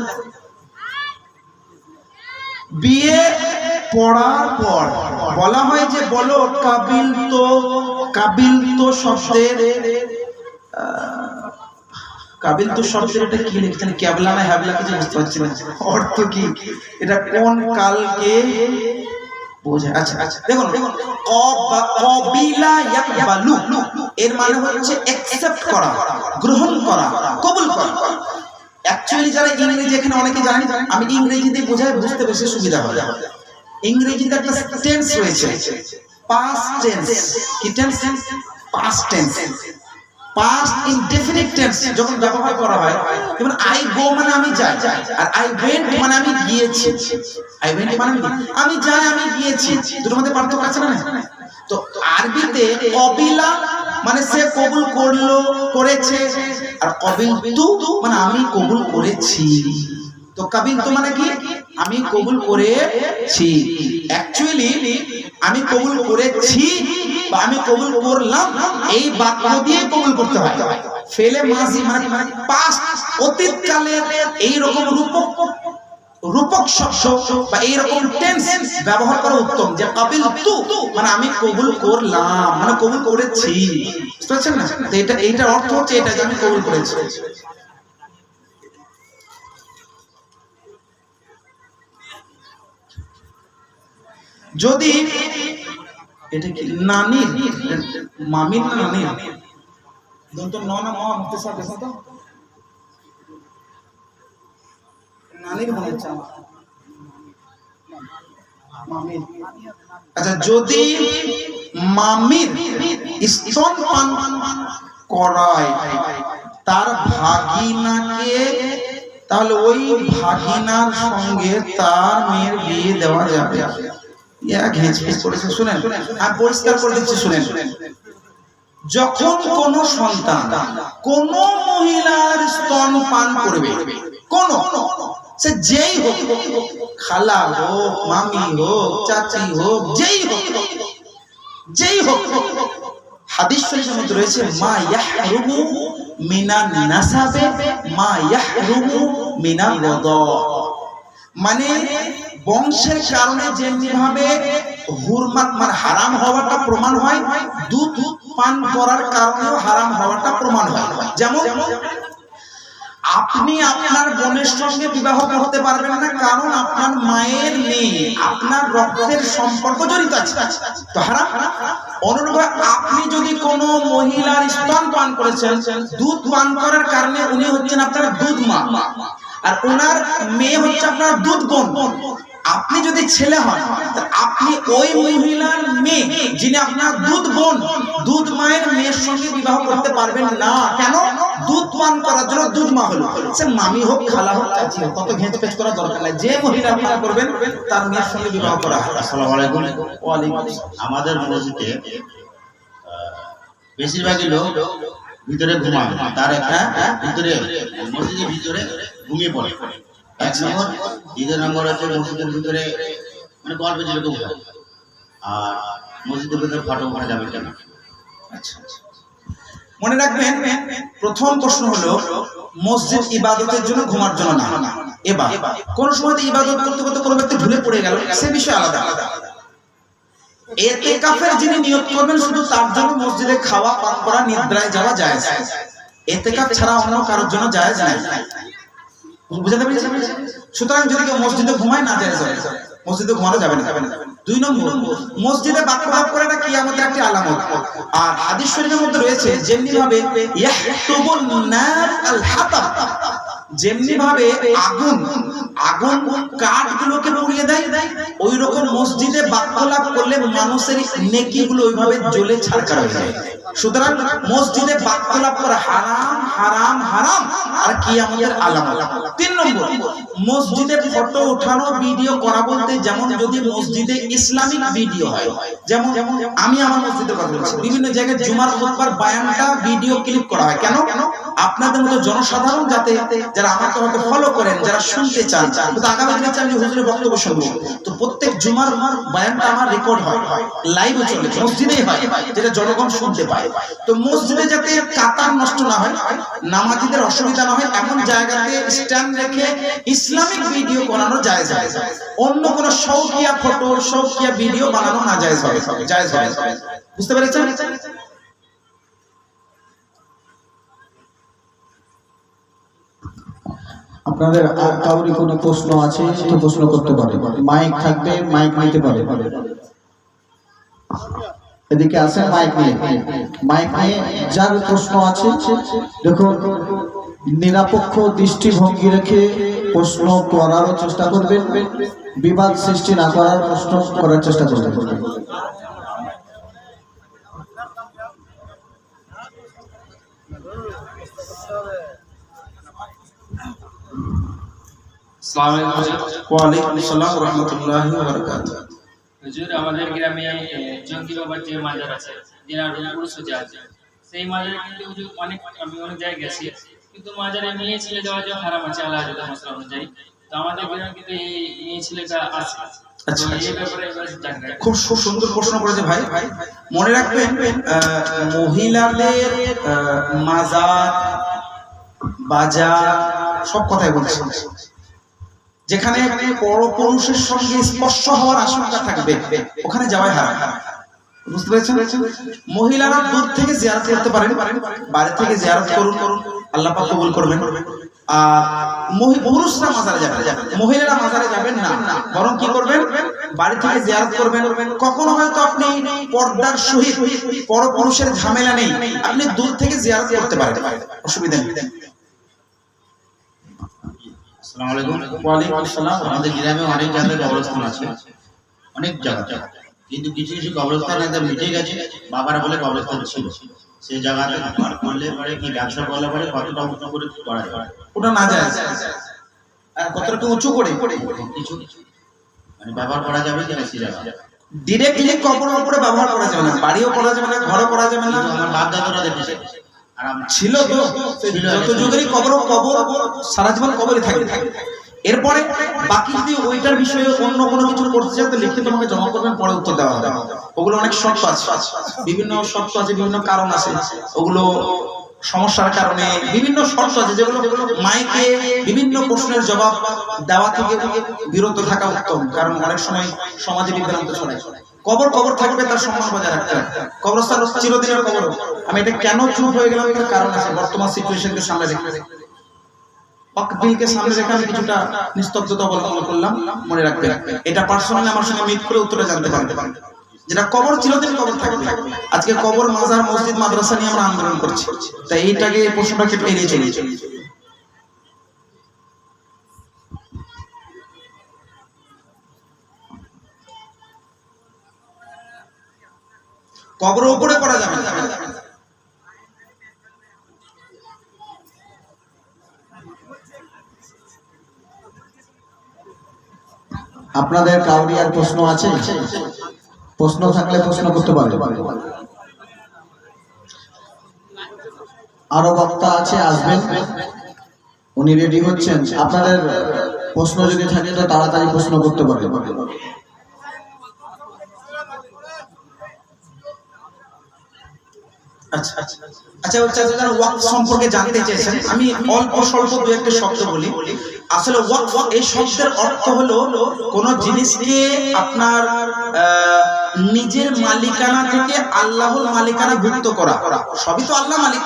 বিয়ে পড়ার পর বলা হয় যে বলো কাবিল তো শব্দের এটা কি লিখছেন? ক্যাবলা না হ্যাবলা কিছু বুঝতে পারছি না, অর্থ কি এটা, কোন কালকে বোঝায়? আচ্ছা দেখুন, কবিলা ইয়াকবালু এর মানে হচ্ছে অ্যাকসেপ্ট করা, গ্রহণ করা, কবুল করা। অ্যাকচুয়ালি যারা ইংরেজি, এখানে অনেকে জানেন, আমি ইংরেজি দিয়ে বোঝাই, বুঝতে বেশি সুবিধা হয়। ইংরেজিতে একটা টেন্স রয়েছে, পাস্ট টেন্স। কি tense? Past tense. Past indefinite tense যখন ব্যবহার করা হয়, যেমন আই গো মানে আমি যাই, আর আই ওয়েন্ট মানে আমি গিয়েছি। আই ওয়েন্ট মানে আমি যাই, আমি গিয়েছি, দুটোর মধ্যে পার্থক্য আছে না? তো আরবিতে কবিলা মানে সে কবুল করলো, করেছে, আর কবিল তু মানে আমি কবুল করেছি। তো কাবিল তো মানে কি? আমি কবুল করেছি। অ্যাকচুয়ালি আমি কবুল করেছি বা আমি কবুল করলাম এই বাক্য দিয়ে কবুল করতে হয়। ফেলে মাজি মানে পাস্ট অতীতকালের এই রকম রূপক শব্দ বা এই রকম টেন্স ব্যবহার করা উত্তম। যে কাবিল তু মানে আমি কবুল করলাম মানে কবুল করেছি, বুঝতে পারছেন না? তো এইটার অর্থ হচ্ছে এটা যে আমি কবুল করেছি। যদি এটা কি নানির মামির না নানির দন্ত ন না ম মুক্তি সাহেব দেখো তো নানির মনে হচ্ছে মামির। আচ্ছা, যদি মামির স্তন পান করায় তার ভাগিনাকে, তাহলে ওই ভাগিনার সঙ্গে তার মেয়ের বিয়ে দেওয়া যাবে। শুনেন, আর পরিষ্কার করে দিচ্ছি, শুনেন। যখন কোন সন্তান কোন মহিলার স্তন পান করবে, কোন সে যেই হোক, খালা হোক, মামি হোক, চাচি হোক, যেই হোক, হাদিস শরীফের মধ্যে রয়েছে মা ইয়াহরুমু মিনান নাসাবে মা ইয়াহরুমু মিনাল রাদা, মানে বংশের কারণে যেমনি ভাবে হুরমাত মানে হারাম হওয়াটা প্রমাণ হয়, দুধ পান করার কারণেও হারাম হওয়াটা প্রমাণ হয়। যেমন আপনি আপনার বোনের সঙ্গে বিবাহ করতে পারবেন না, কারণ আপনার মায়ের মেয়ে আপনার রক্তের সম্পর্ক জড়িত আছে, তো হারাম। অনুরূপে আপনি যদি কোনো মহিলার স্তন পান করেছেন, দুধ পান করার কারণে উনি হচ্ছেন আপনার দুধ মা, আর ওনার মেয়ে হচ্ছে আপনার দুধ বোন। আপনি যদি ছেলে হন, আপনি ওই মহিলার মেয়ে যিনি আপনার দুধ বোন, দুধ মায়ের মেয়ের সঙ্গে বিবাহ করতে পারবেন না। কেন? দুধ পান করার জন্য দুধ মা হলো, সে মামি হোক, খালা হোক, চাচি হোক, কত ঘেঁচ পেচ করার দরকার নাই। যে মহিলা পান করবেন তার মেয়ের সঙ্গে বিবাহ করা হয়। আসসালামু আলাইকুম। ওয়ালাইকুম আসসালাম। আমাদের মসজিদে বেশিরভাগই লোক ভিতরে ঘুমায়, তার ভিতরে মসজিদের ভিতরে ঘুমিয়ে পড়ে। এক নম্বর, দ্বিতীয় নম্বর হচ্ছে মসজিদের ভিতরে মানে গল্পে যেরকম হয়, আর মসজিদের ভিতরে ফটো ওখানে যাবে কেন? আচ্ছা, মনে রাখবেন, প্রথম প্রশ্ন হলো মসজিদ ইবাদতের জন্য, ঘুমার জন্য না। এবার কোন সময় ইবাদত করতে করতে কোনো ব্যক্তি ভুলে পড়ে গেল, সে বিষয় আলাদা। ইতিকাফের যিনি নিয়ত করবেন শুধু তার জন্য মসজিদে খাওয়া, পান করা, নিদ্রায় যাওয়া জায়েজ। ইতিকাফ ছাড়া অন্য কারোর জন্য জায়েজ নাই। বুঝতে পেরেছেন? সুতরাং যদি কেউ মসজিদে ঘুমায় না জায়েজ হবে, মসজিদে ঘুমানো যাবে না। দুই নম্বর, মসজিদে বাক্যলাপ করাটা কিয়ামতের একটি আলামত। আর হাদিস শরীফের মধ্যে রয়েছে যেমনি ভাবে ইয়াহতুবুন নার আল হাতাব, যেমনি ভাবে আগুন কাঠগুলোকে পুড়িয়ে দেয়, ওই রকম মসজিদে বাক্যলাপ করলে মানুষের নেকিগুলো ওইভাবে জ্বলে ছারখার হয়ে যায়। সুতরাং মসজিদে বাক্যলাপ করা হারাম, হারাম, হারাম, আর কিয়ামতের আলামত। তিন নম্বর, মসজিদে ফটো ওঠানো, ভিডিও করা বলতে যেমন যদি মসজিদে ইসলামিক ভিডিও হয়, যেমন আমি আমার মসজিদের কথা বলছি, বিভিন্ন জায়গায় জুমার খুতবার বয়ানটা ভিডিও ক্লিপ করা হয়। কেন? আপনাদের মতো জনসাধারণ যাতে, যারা আমাকে হয়তো ফলো করেন, যারা শুনতে চান, তো আগামী দিনে চান যে হুজুরের বক্তব্য শুনবো, তো প্রত্যেক জুমার বয়ানটা আমার রেকর্ড হয়, লাইভে চলে, মসজিদেই হয়, যেটা জনগণ শুনতে পায়। তো মসজিদে যাতে কাতার নষ্ট না হয়, নামাজীদের অসুবিধা না হয়, এমন জায়গাতে স্ট্যান্ড রেখে ইসলামিক ভিডিও বানানো জায়েজ হয়। অন্য কোন শৌকিয়া ফটো, শৌকিয়া ভিডিও বানানো না জায়েজ হবে, জায়েজ হবে। বুঝতে পেরেছেন? আপনাদের আর কাউরি কোনো প্রশ্ন আছে তো প্রশ্ন করতে পারে, মাইক থাকবে, মাইক নিতে পারে। এদিকে আসেন, মাইক নিয়ে যার প্রশ্ন আছে দেখুন, নিরপেক্ষ দৃষ্টিভঙ্গি রেখে প্রশ্ন করারও চেষ্টা করবেন, বিবাদ সৃষ্টি না করার প্রশ্ন করার চেষ্টা করবেন। আসসালামু আলাইকুম হুজুর। ওয়া আলাইকুম আসসালাম ওয়া রাহমাতুল্লাহি ওয়া বারাকাতুহু। হুজুর, আমাদের গ্রামে জঙ্গি বাবার যে মাজার আছে, যেনার পুরুষ যে আছে, সেই মাজারে কিন্তু হুজুর আমি অনেক জায়গায় গেছি, কিন্তু মাজারে মেয়ে ছেলে দেওয়া যে হারাম আছে আল্লাহ মশলা অনুযায়ী। তো আমাদের গ্রামে কিন্তু এই মেয়ে ছেলেটা আছে। আচ্ছা, তো এই ব্যাপারে এবার জানতে চাই। খুব সুন্দর প্রশ্ন করেছে ভাই। মনে রাখবেন মহিলাদের মাজার, বাজার সব কথাই বলছে, যেখানে পরপুরুষের সঙ্গে স্পর্শ হওয়ার আশঙ্কা থাকবে ওখানে যাওয়াই হারাম। বুঝতে পেরেছেন? মহিলারা দূর থেকে জিয়ারত করতে পারেন, বাড়ি থেকে জিয়ারত করুন, আল্লাহ পাক কবুল করবেন। আর পুরুষরা মাজারে যাবেন, মহিলারা মাজারে যাবেন না, বরং কি করবেন, বাড়ি থেকে জিয়ারত করবেন। কখনো হয়তো আপনি পর্দার সহিত পরপুরুষের ঝামেলা নেই, আপনি দূর থেকে জিয়ারত করতে পারেন, অসুবিধা নেই। আসসালামু আলাইকুম। ওয়া আলাইকুম আসসালাম। আমাদের গ্রামে অনেক জায়গায় কবরস্থান আছে, অনেক জায়গা, কিন্তু কিছু কিছু কবরস্থান একদম মিটে গেছে। বাবারা বলে কবরস্থান ছিল, সেই জায়গাতে ঘর করলে পরে কি ব্যবসা করলে পরে কতটা উঁচু করে করা যায়, ওটা না যায়, কতটা উঁচু করে কিছু মানে ব্যবহার করা যাবে কিনা সেই জায়গা। ডিরেক্টলি কবরের উপরে ব্যবহার করা যাবে না, বাড়িও করা যাবে না, ঘরও করা যাবে না। কিন্তু আমার বাপ দাদারা দেখেছে, আর আমরা ছিল তো যত যুগেরই কবর সারা জীবন কবরই থাকবে। এরপরে বাকি যদি ওইটার বিষয়ে অন্য কোনো কিছু করতে চান তো লিখে তোমাকে জমা করবেন, পরে উত্তর দেওয়া হবে। ওগুলো অনেক শর্ত আছে, বিভিন্ন শর্ত আছে, বিভিন্ন কারণ আছে, ওগুলো সমস্যার কারণে বিভিন্ন শর্ত আছে, যেগুলো মাইকে বিভিন্ন প্রশ্নের জবাব দেওয়া থেকে বিরত থাকা উত্তম, কারণ অনেক সময় সমাজে বিভ্রান্ত ছড়ায়। কবর থাকবে, তার সম্মান বজায় রাখতে হবে। কবরস্থান চিরদিনের কবর। আমি এটা কেন চুপ হয়ে গেলাম তার কারণ আছে, বর্তমান সিচুয়েশনকে সামনে রেখে, দিলকে সামনে রেখে আমি কিছুটা নিস্তব্ধতা অবলম্বন করলাম। মনে রাখবেন, এটা পার্সোনালি আমার সঙ্গে মিট করে উত্তরে জানতে পারবেন। যেটা কবর চিরদিন কবর থাকবে। আজকে কবর, মাজার, মসজিদ, মাদ্রাসা নিয়ে আমরা আন্দোলন করছি, তাই এইটাকে এই প্রশ্নটাকে এড়িয়ে চলেছি। কবরের উপরে করা যাবে না। আপনাদের কাউরি আর প্রশ্ন আছে? প্রশ্ন থাকলে প্রশ্ন করতে পারেন। আরো বক্তা আছে, আসবেন, উনি রেডি হচ্ছেন। আপনাদের প্রশ্ন যদি থাকে তো তাড়াতাড়ি প্রশ্ন করতে পারেন। আচ্ছা যারা ওয়াকফ সম্পর্কে জানতে চেয়েছেন, আমি অল্প স্বল্প দু একটা শব্দ বলি। আসলে ওয়াকফ এই শব্দের অর্থ হলো কোন জিনিসকে আপনার নিজের মালিকানা থেকে আল্লাহর মালিকানা ভুক্ত করা। সবই তো আল্লাহ মালিক।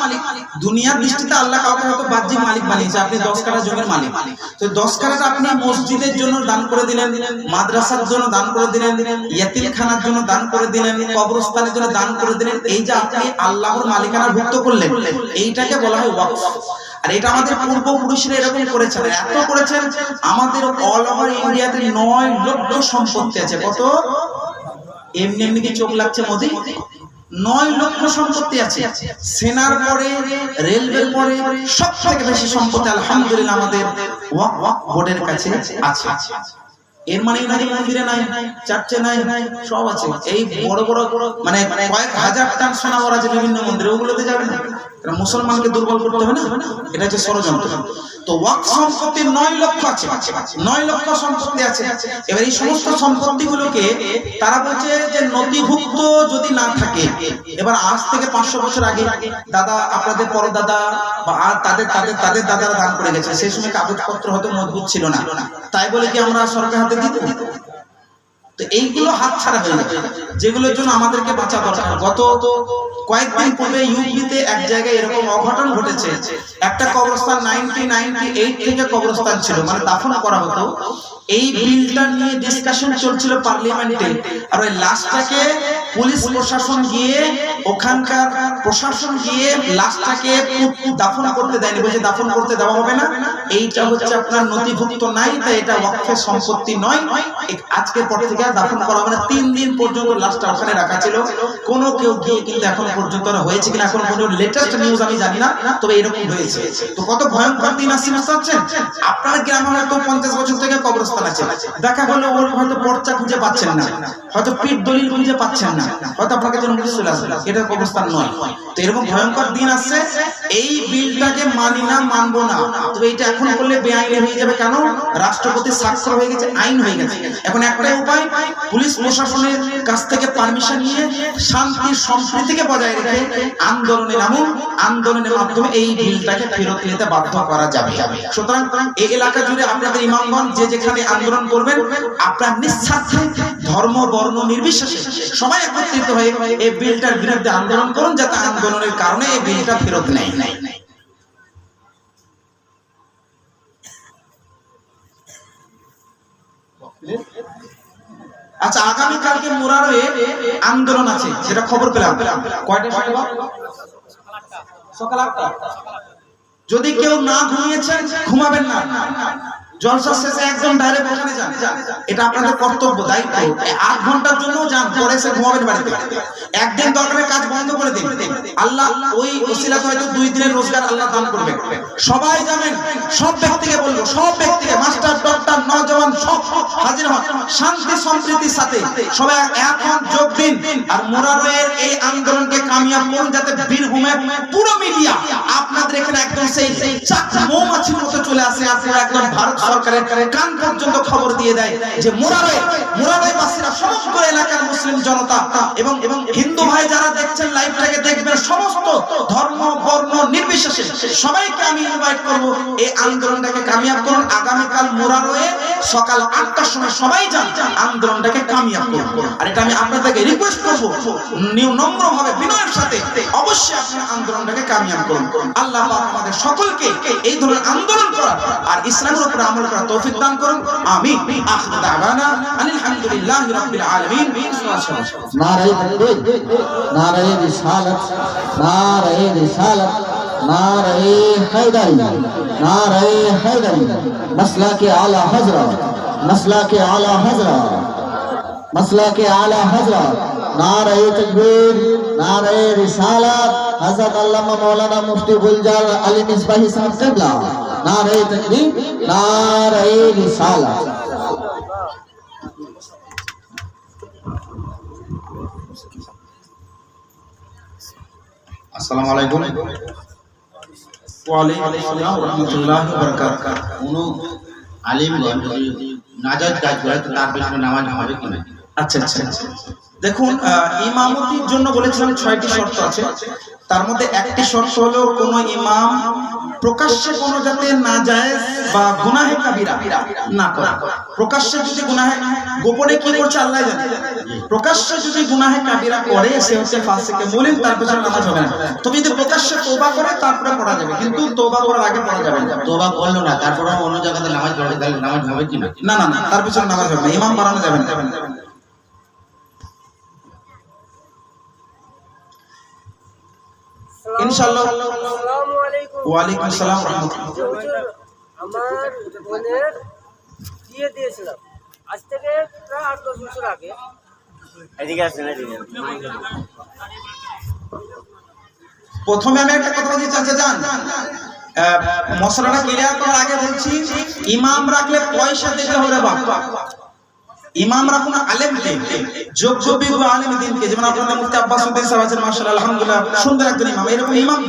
দুনিয়ার দৃষ্টিতে আল্লাহ কাউকে হয়তো বাহ্যিক মালিক বানিয়েছে। আপনি 10 কাঠা জমির মালিক, তো 10 কাঠা আপনি মসজিদের জন্য দান করে দিলেন, মাদ্রাসার জন্য দান করে দিলেন, ইয়াতিমখানার জন্য দান করে দিলেন, কবরস্থানের জন্য দান করে দিলেন। এই যে আপনি আল্লাহর মালিকানা ভুক্ত করলেন, এইটাকে বলা হয় ওয়াকফ। আর এটা আমাদের পূর্বপুরুষরা এরকম করেছেন, এত করেছেন, আমাদের অল ওভার ইন্ডিয়াতে 9 লক্ষ সম্পত্তি আছে। কত? এমনি কি চোখ লাগছে মোদি? 9 লক্ষ সম্পত্তি আছে। সেনার পরে, রেলওয়ের পরে সব থেকে বেশি সম্পত্তি আলহামদুলিল্লাহ আমাদের ওয়াকফ বোর্ডের কাছে আছে। এর মানে নাকি মন্দিরে নাই, চার্চে নাই, সব আছে। এই বড় বড় মানে কয়েক হাজার টন সোনা ভরা আছে বিভিন্ন মন্দিরে, ওগুলোতে যাবে না। এটা মুসলমানকে দুর্বল করতে হবে না, এটা হচ্ছে ষড়যন্ত্র। তো ওয়াকফ সম্পত্তি 9 লক্ষ আছে, 9 লক্ষ সম্পত্তি আছে। এবার এই সমস্ত সম্পত্তিগুলোকে তারা বলছে যে নথিভুক্ত যদি না থাকে, এবার আজ থেকে 500 বছর আগে দাদা, আপনাদের পরদাদা বা তাদের দাদারা দান করে গেছে, সেই সময় কাগজপত্র হয়তো মজবুত ছিল না, তাই বলে কি আমরা সরকার হাতে দিতে? তো এইগুলো হাতছাড়া হয়ে যাবে, যেগুলোর জন্য আমাদেরকে বাঁচা দরকার। গত কয়েকদিন পূর্বে ইউপিতে এক জায়গায় এরকম অঘটন ঘটেছে। একটা কবরস্থান 1998 থেকে কবরস্থান ছিল, মানে দাফন করা হতো। এই বিলটা নিয়ে ডিসকাশন চলছিল পার্লামেন্টে, আর ওই লাশটাকে পুলিশ প্রশাসন গিয়ে, ওখানকার প্রশাসন গিয়ে লাশটাকে দাফন করতে দেয়নি, বলছে দাফন করতে দেওয়া হবে না, এইটা হচ্ছে আপনার নথিভুক্ত নাই, তাই এটা ওয়াকফের সম্পত্তি নয়, আজকের পর থেকে দাফন করা হবে না। 3 দিন পর্যন্ত লাশটা ওখানে রাখা ছিল। কোনো কেউ গিয়ে কিন্তু এখন পর্যন্ত হয়েছে কিনা এখন পর্যন্ত লেটেস্ট নিউজ আমি জানি না, তবে এরকম হয়েছে। তো কত ভয়ঙ্কর দিন আসছে বুঝতে পারছেন? আপনার গ্রামে হয়তো 50 বছর থেকে কবরস্থান আছে, দেখা গেল ওর হয়তো পর্চা খুঁজে পাচ্ছেন না, হয়তো পিঠ দলিল খুঁজে পাচ্ছেন না, হয়তো আপনার কাছে নোটিশ চলে আসবে এটা কবরস্থান নয়। তো এরকম ভয়ঙ্কর দিন আসছে, এই বিলটাকে মানি না, মানবো না। তবে এটা এখন করলে বেআইনি হয়ে যাবে, কেন? রাষ্ট্রপতি স্বাক্ষর হয়ে গেছে, আইন হয়ে গেছে। এখন একটাই উপায়, পুলিশ প্রশাসনের কাছ থেকে পারমিশন নিয়ে শান্তি সম্প্রীতিকে বজায় রেখে আন্দোলনে নামুন, আন্দোলনের মাধ্যমে এই বিলটাকে ফেরত নিতে বাধ্য করা যাবে। সুতরাং এই এলাকা জুড়ে আপনাদের ইমামগণ যে যেখানে আন্দোলন করবেন, আপনার নিঃস্বার্থে ধর্ম বর্ণ নির্বিশেষে সবাই একত্রিত হয়ে এই বিলটার বিরুদ্ধে আন্দোলন করুন, যাতে আন্দোলনের কারণে এই বিলটা ফেরত নেয়। আচ্ছা, আগামীকালকে মুরারোয়ে আন্দোলন আছে, সেটা খবর পেলাম। কয়টা সময়? সকাল 8টা। যদি কেউ না ঘুমিয়েছেন, ঘুমাবেন না, জলসা শেষে একদম ডাইরেক্ট ওখানে যান, এটা আপনাদের কর্তব্য, দায়িত্ব। 8 ঘন্টার জন্য যান, পরে এসে ঘুমাবেন বাড়িতে। একদিন দরকারের কাজ বন্ধ করে দিন, আল্লাহ ওই ওসিলাতে হয়তো 2 দিনের রোজগার আল্লাহ দান করবেন। সবাই যাবেন, সব ব্যক্তিকে বলবো, সব ব্যক্তিকে, মাস্টার ডক্টর নওজওয়ান সব হাজির হন, শান্তি সম্প্রীতির সাথে সবাই এখন যোগ দিন। আর মুরারোয়ের এই আন্দোলনকে কামিয়াব করুন, যাতে বীরভূমের পুরো মিডিয়া আপনাদের এখানে একদম সেই চাক মৌমাছির মতো চলে আসে, আর পুরো একদম ভারত সরকারের কান পর্যন্ত খবর দিয়ে দেয় যে মুরারোয়েবাসীরা, সমগ্র এলাকার মুসলিম জনতা এবং হিন্দু ভাই যারা দেখছেন লাইভটাকে দেখবেন, সমস্ত ধর্ম বর্ণ নির্বিশেষে সবাইকে আমি ইনভাইট করব, এই আন্দোলনটাকে কামিয়াব করুন। আগামীকাল মুরারোয়ে সকাল 8টার সময় সবাই যান, আন্দোলনটাকে কামিয়াব করুন। আর এটা আমি আপনাদেরকে রিকোয়েস্ট করব, নম্রভাবে বিনয়ের সাথে অবশ্যই আপনারা আন্দোলনটাকে কামিয়াব করুন। আল্লাহ পাক আমাদের সকলকে এই ধরনের আন্দোলন করার আর ইসলামের উপর আমল করার তৌফিক দান করুন। আমিন। আখিরু দাওয়ানা আলহামদুলিল্লাহি রাব্বিল আলামিন। নারে তাকবীর, নারে রিসালাত, নারে রিসালাত, নারে হায়দারি, নারে হায়দারি, মাসলাকে আলা হযরত, মাসলাকে আলা হযরত, মাসলাকে আলা হযরত, নারে তাকবীর, নারে রিসালাত, হযরত আল্লামা মাওলানা মুফতি গুলজার আলী মিসবাহি সাহেব কিবলা, নারে তাকবীর, নারে রিসালাত। আসসালামু আলাইকুম। ওয়া আলাইকুম আসসালাম ওয়া রাহমাতুল্লাহি ওয়া বারাকাতুহু। কোন আলিমগণ যদি নাজাত কাজ করে, তো তার পেছনে নামাজ হবে কিনা? আচ্ছা আচ্ছা, দেখুন, ইমামতির জন্য বলেছিলাম 6টি শর্ত আছে। তার মধ্যে একটি শর্ত হলো কোন ইমাম প্রকাশ্যে কোনো যাতে নাজায়েজ বা গুনাহে কাবিরা না করে। প্রকাশ্যে যদি গুনাহে, গোপনে কি করছে আল্লাহ জানে, প্রকাশ্যে যদি গুনাহে কাবিরা করে সে হচ্ছে ফাসিকে মুলিম, তার পেছনে নামাজ হবে না। তবে যদি প্রকাশ্যে তওবা করে তারপরে পড়া যাবে, কিন্তু তওবা করার আগে পড়া যাবে না। তওবা করলো না, তারপরে অন্য জায়গাতে নামাজ পড়ে, তাহলে নামাজ হবে কিনা? না না না, তার পেছনে নামাজ হবে না, ইমাম বাড়ানো যাবে না। ইনশাআল্লাহ। আসসালামু আলাইকুম। ওয়া আলাইকুম আসসালাম ওয়া রাহমাতুল্লাহ। আমার বোনের বিয়ে দিয়েছিলাম আজ থেকে প্রায় 8-10 বছর আগে। এদিকে আসেন, এদিকে। প্রথমে আমি একটা কথা বলতে চাচ্ছি, জান মশলাটা ক্লিয়ার করার আগে বলছি, ইমাম রাখলে পয়সা দিতে হবে বাবা। ইমাম রাখুন আলেমকে, যোগ্য বিজ্ঞ আলেম দিনকে, যেমন আপনাদের মুফতি আব্বাস উদ্দিন সাহেব আছেন, মাশাআল্লাহ আলহামদুলিল্লাহ সুন্দর একজন ইমাম। এরকম ইমাম